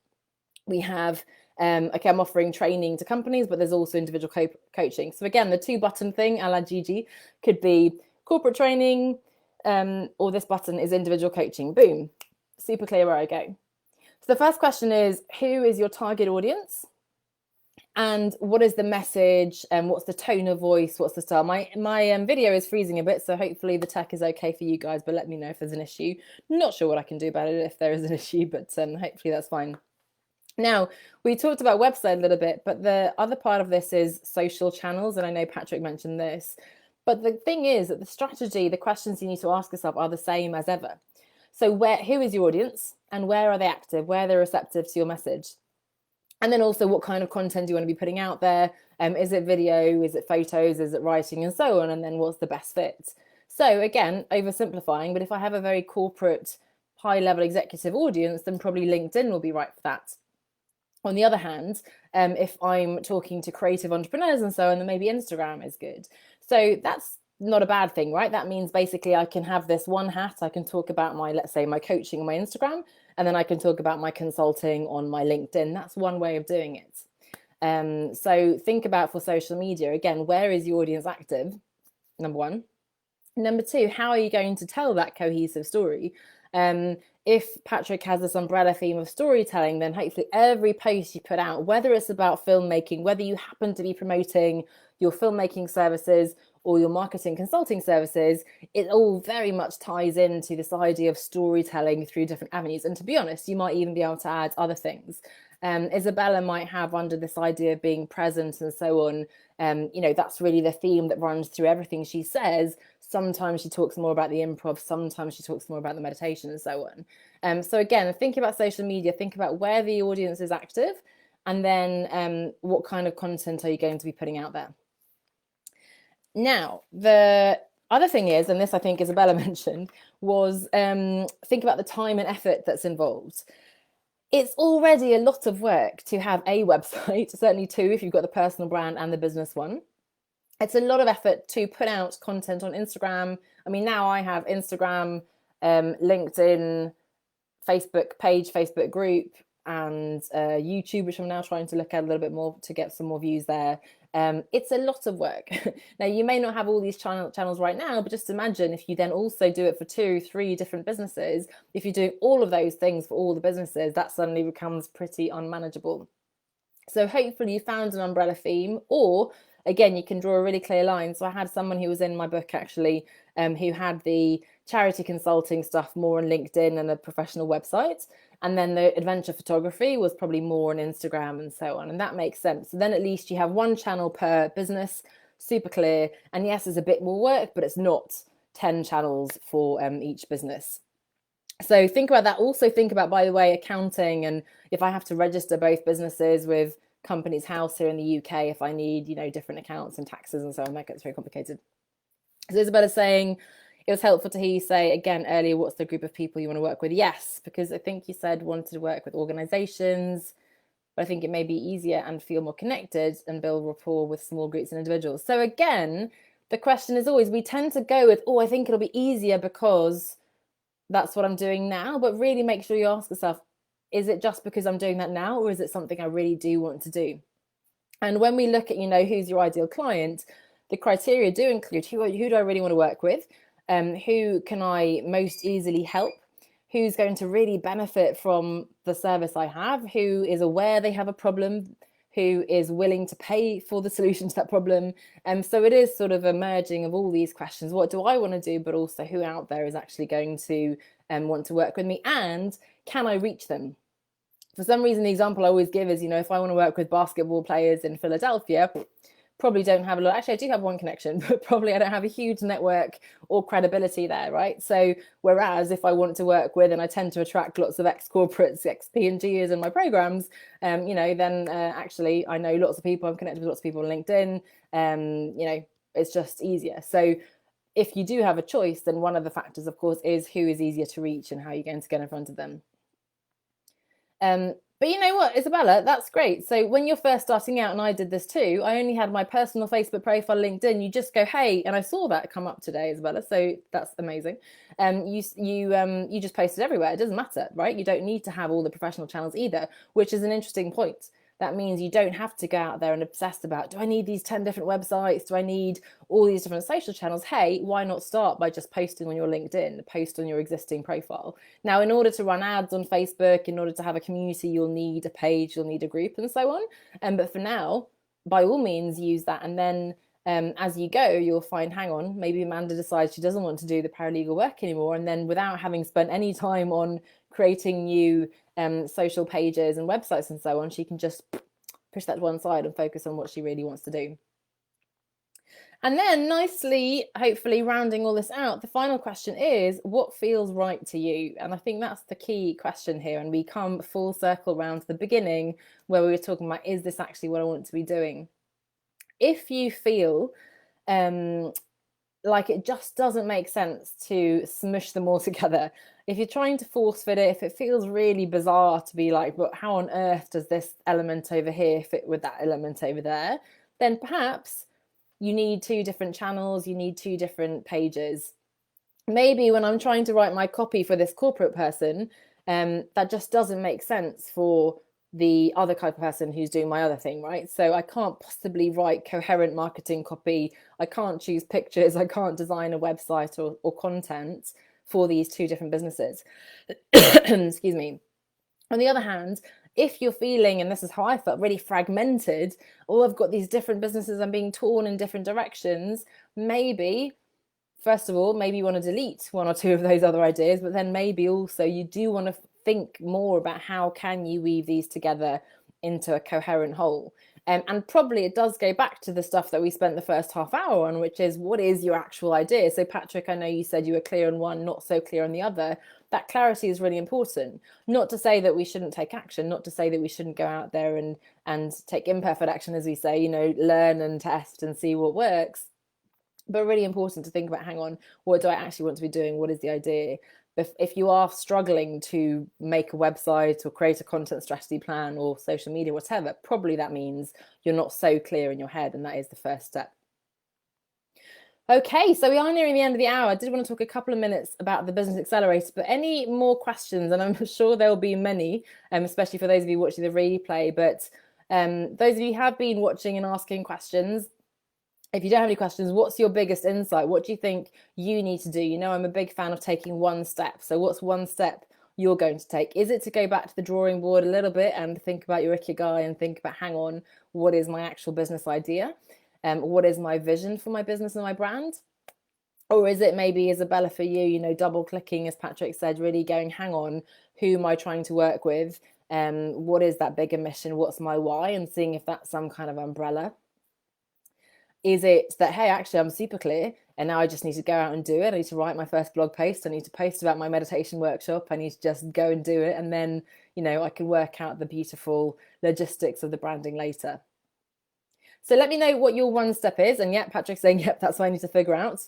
[SPEAKER 1] we have, okay, I'm offering training to companies, but there's also individual coaching. So again, the 2-button thing, a la Gigi, could be corporate training, or this button is individual coaching. Boom, super clear where I go. So the first question is, who is your target audience? And what is the message? And what's the tone of voice? What's the style? My video is freezing a bit, so hopefully the tech is okay for you guys, but let me know if there's an issue. Not sure what I can do about it if there is an issue, but hopefully that's fine. Now, we talked about website a little bit, but the other part of this is social channels, and I know Patrick mentioned this. But the thing is that the strategy, the questions you need to ask yourself are the same as ever. So who is your audience, and where are they active? Where are they receptive to your message? And then also, what kind of content do you want to be putting out there? Is it video? Is it photos? Is it writing? And so on. And then what's the best fit? So again, oversimplifying, but if I have a very corporate, high-level executive audience, then probably LinkedIn will be right for that. On the other hand, if I'm talking to creative entrepreneurs and so on, then maybe Instagram is good. So that's not a bad thing, right? That means basically I can have this one hat. I can talk about my, let's say, my coaching on my Instagram, and then I can talk about my consulting on my LinkedIn. That's one way of doing it. So think about, for social media, again, where is your audience active? Number one. Number two, how are you going to tell that cohesive story? If Patrick has this umbrella theme of storytelling, then hopefully every post you put out, whether it's about filmmaking, whether you happen to be promoting your filmmaking services or your marketing consulting services, it all very much ties into this idea of storytelling through different avenues. And to be honest, you might even be able to add other things. Isabella might have under this idea of being present and so on. That's really the theme that runs through everything she says. Sometimes she talks more about the improv, sometimes she talks more about the meditation and so on. So again, think about social media, think about where the audience is active, and then what kind of content are you going to be putting out there? Now, the other thing is, and this I think Isabella mentioned, was think about the time and effort that's involved. It's already a lot of work to have a website, certainly two if you've got the personal brand and the business one. It's a lot of effort to put out content on Instagram. I mean, now I have Instagram, LinkedIn, Facebook page, Facebook group, and YouTube, which I'm now trying to look at a little bit more to get some more views there. It's a lot of work. Now, you may not have all these channels right now, but just imagine if you then also do it for 2-3 different businesses. If you do all of those things for all the businesses, that suddenly becomes pretty unmanageable. So hopefully you found an umbrella theme, or again, you can draw a really clear line. So I had someone who was in my book actually, who had the charity consulting stuff more on LinkedIn and a professional website. And then the adventure photography was probably more on Instagram and so on. And that makes sense. So then at least you have one channel per business, super clear. And yes, it's a bit more work, but it's not 10 channels for each business. So think about that. Also think about, by the way, accounting, and if I have to register both businesses with Companies House here in the UK, if I need, different accounts and taxes and so on, that gets very complicated. So Isabella's saying, it was helpful to hear you say again earlier, what's the group of people you want to work with? Yes, because I think you said wanted to work with organizations, but I think it may be easier and feel more connected and build rapport with small groups and individuals. So again, the question is always, we tend to go with, oh, I think it'll be easier because that's what I'm doing now. But really make sure you ask yourself, is it just because I'm doing that now, or is it something I really do want to do? And when we look at, who's your ideal client, the criteria do include who do I really want to work with? Who can I most easily help? Who's going to really benefit from the service I have? Who is aware they have a problem? Who is willing to pay for the solution to that problem? So it is sort of a merging of all these questions. What do I want to do? But also who out there is actually going to want to work with me? And can I reach them? For some reason, the example I always give is, if I want to work with basketball players in Philadelphia, probably don't have a lot. Actually, I do have one connection, but probably I don't have a huge network or credibility there, right? So whereas if I want to work with, and I tend to attract lots of ex-corporates, ex-P&Gers in my programs, then actually I know lots of people. I'm connected with lots of people on LinkedIn. It's just easier. So if you do have a choice, then one of the factors, of course, is who is easier to reach and how you're going to get in front of them. But you know what, Isabella, that's great. So when you're first starting out, and I did this too, I only had my personal Facebook profile, LinkedIn. You just go, hey, and I saw that come up today, Isabella. So that's amazing. You just post it everywhere. It doesn't matter, right? You don't need to have all the professional channels either, which is an interesting point. That means you don't have to go out there and obsess about, do I need these 10 different websites? Do I need all these different social channels? Hey, why not start by just posting on your LinkedIn, post on your existing profile? Now, in order to run ads on Facebook, in order to have a community, you'll need a page, you'll need a group and so on. But for now, by all means, use that. And then as you go, you'll find, hang on, maybe Amanda decides she doesn't want to do the paralegal work anymore. And then without having spent any time on creating new social pages and websites and so on, she can just push that to one side and focus on what she really wants to do. And then nicely, hopefully rounding all this out, the final question is, what feels right to you? And I think that's the key question here. And we come full circle around to the beginning where we were talking about, is this actually what I want to be doing? If you feel like it just doesn't make sense to smush them all together, if you're trying to force fit it, if it feels really bizarre to be like, but how on earth does this element over here fit with that element over there, then perhaps you need 2 different channels, you need 2 different pages. Maybe when I'm trying to write my copy for this corporate person, that just doesn't make sense for the other type of person who's doing my other thing, right? So I can't possibly write coherent marketing copy. I can't choose pictures. I can't design a website or content for these 2 different businesses. Excuse me. On the other hand, if you're feeling, and this is how I felt, really fragmented, or I've got these different businesses, I'm being torn in different directions, maybe, first of all, maybe you want to delete 1 or 2 of those other ideas, but then maybe also you do want to think more about how can you weave these together into a coherent whole. And probably it does go back to the stuff that we spent the first half hour on, which is, what is your actual idea? So Patrick, I know you said you were clear on one, not so clear on the other. That clarity is really important. Not to say that we shouldn't take action, not to say that we shouldn't go out there and take imperfect action, as we say, learn and test and see what works. But really important to think about, hang on, what do I actually want to be doing? What is the idea? If you are struggling to make a website or create a content strategy plan or social media, whatever, probably that means you're not so clear in your head, and that is the first step. Okay, so we are nearing the end of the hour. I did want to talk a couple of minutes about the Business Accelerator, but any more questions, and I'm sure there'll be many, especially for those of you watching the replay, but those of you who have been watching and asking questions, if you don't have any questions, what's your biggest insight? What do you think you need to do? I'm a big fan of taking 1 step. So what's 1 step you're going to take? Is it to go back to the drawing board a little bit and think about your ikigai and think about, hang on, what is my actual business idea? What is my vision for my business and my brand? Or is it maybe, Isabella, for you, double clicking, as Patrick said, really going, hang on, who am I trying to work with? What is that bigger mission? What's my why? And seeing if that's some kind of umbrella. Is it that, hey, actually, I'm super clear and now I just need to go out and do it. I need to write my first blog post. I need to post about my meditation workshop. I need to just go and do it. And then, I can work out the beautiful logistics of the branding later. So let me know what your 1 step is. And yeah, Patrick's saying, yep, that's what I need to figure out.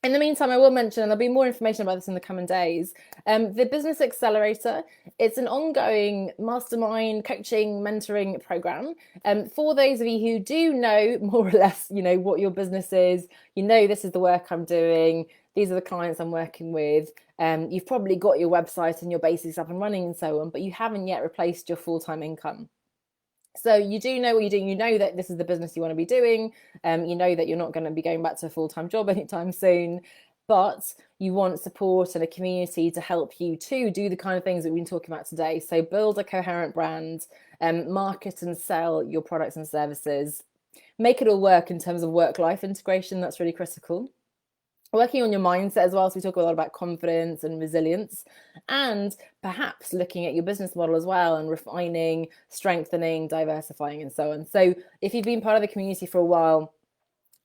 [SPEAKER 1] In the meantime, I will mention, and there'll be more information about this in the coming days, the Business Accelerator. It's an ongoing mastermind coaching, mentoring program. For those of you who do know more or less, what your business is, this is the work I'm doing, these are the clients I'm working with. You've probably got your website and your basics up and running and so on, but you haven't yet replaced your full-time income. So you do know what you're doing. You know that this is the business you want to be doing. You know that you're not going to be going back to a full-time job anytime soon, but you want support and a community to help you to do the kind of things that we've been talking about today. So build a coherent brand, market and sell your products and services, make it all work in terms of work-life integration. That's really critical. Working on your mindset as well. So we talk a lot about confidence and resilience, and perhaps looking at your business model as well and refining, strengthening, diversifying, and so on. So if you've been part of the community for a while,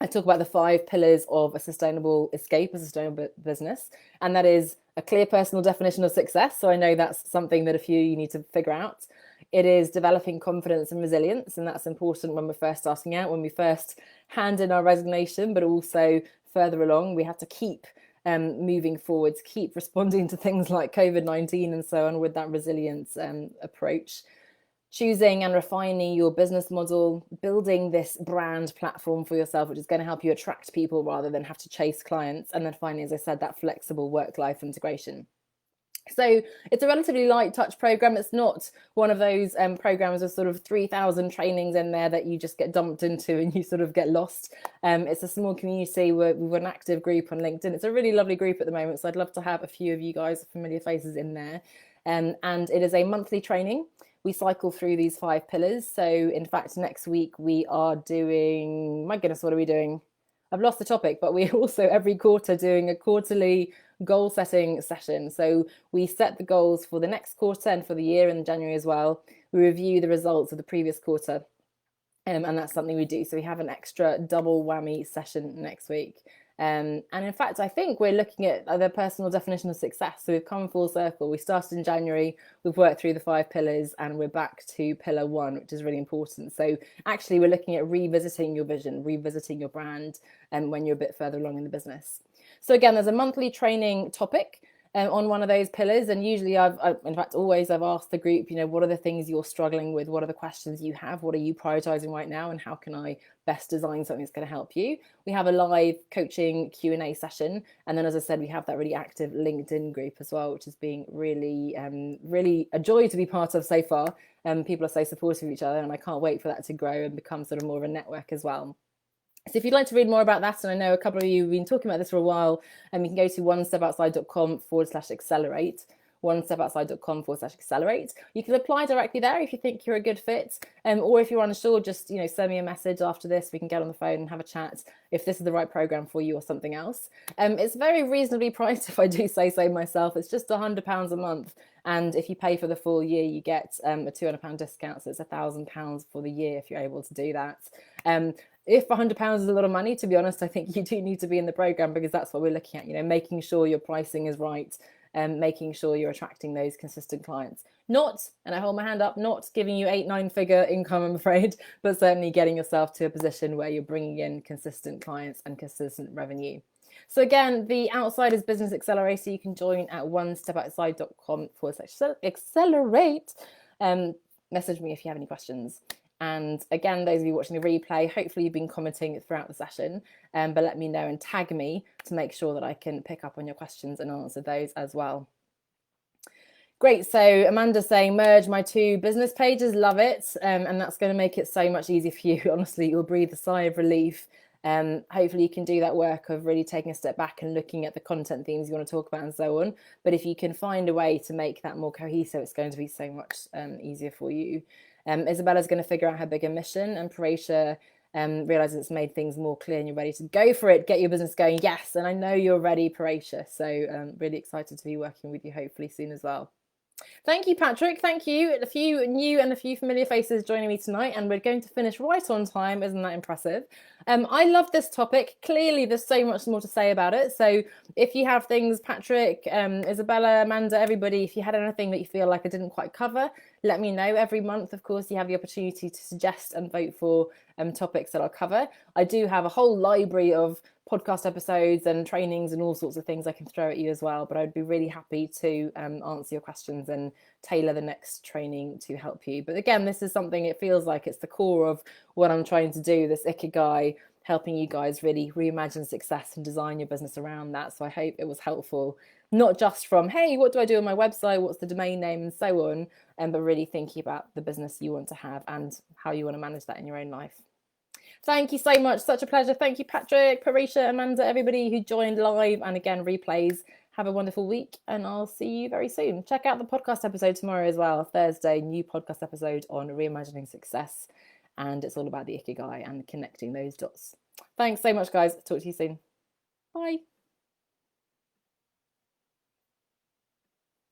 [SPEAKER 1] I talk about the 5 pillars of a sustainable escape, a sustainable business, and that is a clear personal definition of success. So I know that's something that a few you need to figure out. It is developing confidence and resilience, and that's important when we're first starting out, when we first hand in our resignation, but also further along, we have to keep moving forwards, keep responding to things like COVID-19 and so on with that resilience approach. Choosing and refining your business model, building this brand platform for yourself, which is going to help you attract people rather than have to chase clients. And then finally, as I said, that flexible work-life integration. So it's a relatively light touch program. It's not one of those programs with sort of 3,000 trainings in there that you just get dumped into and you sort of get lost. It's a small community. We've got an active group on LinkedIn. It's a really lovely group at the moment. So I'd love to have a few of you guys, familiar faces, in there. And it is a monthly training. We cycle through these 5 pillars. So in fact, next week we are doing, my goodness, what are we doing? I've lost the topic, but we're also every quarter doing a quarterly goal setting session. So we set the goals for the next quarter and for the year in January as well. We review the results of the previous quarter, and that's something we do. So we have an extra double whammy session next week. And in fact, I think we're looking at the personal definition of success. So we've come full circle. We started in January, we've worked through the 5 pillars, and we're back to pillar 1, which is really important. So actually, we're looking at revisiting your vision, revisiting your brand, when you're a bit further along in the business. So again, there's a monthly training topic on one of those pillars, and usually in fact always I've asked the group, what are the things you're struggling with, what are the questions you have, what are you prioritizing right now, and how can I best design something that's going to help you. We have a live coaching Q&A session, and then as I said, we have that really active LinkedIn group as well, which has been really a joy to be part of so far. People are so supportive of each other, and I can't wait for that to grow and become sort of more of a network as well. So if you'd like to read more about that, and I know a couple of you have been talking about this for a while, you can go to onestepoutside.com/accelerate, onestepoutside.com/accelerate. You can apply directly there if you think you're a good fit, or if you're unsure, just send me a message after this. We can get on the phone and have a chat if this is the right program for you or something else. It's very reasonably priced, if I do say so myself. It's just £100 a month, and if you pay for the full year, you get a £200 discount, so it's £1,000 for the year if you're able to do that. If £100 is a lot of money, to be honest, I think you do need to be in the program, because that's what we're looking at, making sure your pricing is right, and making sure you're attracting those consistent clients. Not, and I hold my hand up, not giving you 8-9 figure income, I'm afraid, but certainly getting yourself to a position where you're bringing in consistent clients and consistent revenue. So again, the Outsiders Business Accelerator, you can join at onestepoutside.com/accelerate. Message me if you have any questions. And again, those of you watching the replay, hopefully you've been commenting throughout the session, but let me know and tag me to make sure that I can pick up on your questions and answer those as well. Great, so Amanda's saying, merge my 2 business pages, love it. And that's going to make it so much easier for you. Honestly, you'll breathe a sigh of relief. Hopefully you can do that work of really taking a step back and looking at the content themes you want to talk about and so on. But if you can find a way to make that more cohesive, it's going to be so much easier for you. Isabella's going to figure out her bigger mission, and Parisha realizes it's made things more clear and you're ready to go for it, get your business going. Yes, and I know you're ready, Parisha. So really excited to be working with you hopefully soon as well. Thank you, Patrick. Thank you. A few new and a few familiar faces joining me tonight, and we're going to finish right on time. Isn't that impressive? I love this topic. Clearly, there's so much more to say about it. So if you have things, Patrick, Isabella, Amanda, everybody, if you had anything that you feel like I didn't quite cover, Let me know every month. Of course, you have the opportunity to suggest and vote for topics that I'll cover. I do have a whole library of podcast episodes and trainings and all sorts of things I can throw at you as well, but I'd be really happy to answer your questions and tailor the next training to help you. But again, this is something, it feels like it's the core of what I'm trying to do, this Ikigai, helping you guys really reimagine success and design your business around that. So I hope it was helpful, not just from, hey, what do I do on my website, what's the domain name and so on, but really thinking about the business you want to have and how you want to manage that in your own life. Thank you so much. Such a pleasure. Thank you, Patrick, Parisha, Amanda, everybody who joined live and again, replays. Have a wonderful week and I'll see you very soon. Check out the podcast episode tomorrow as well. Thursday, new podcast episode on reimagining success. And it's all about the Ikigai and connecting those dots. Thanks so much, guys. Talk to you soon. Bye.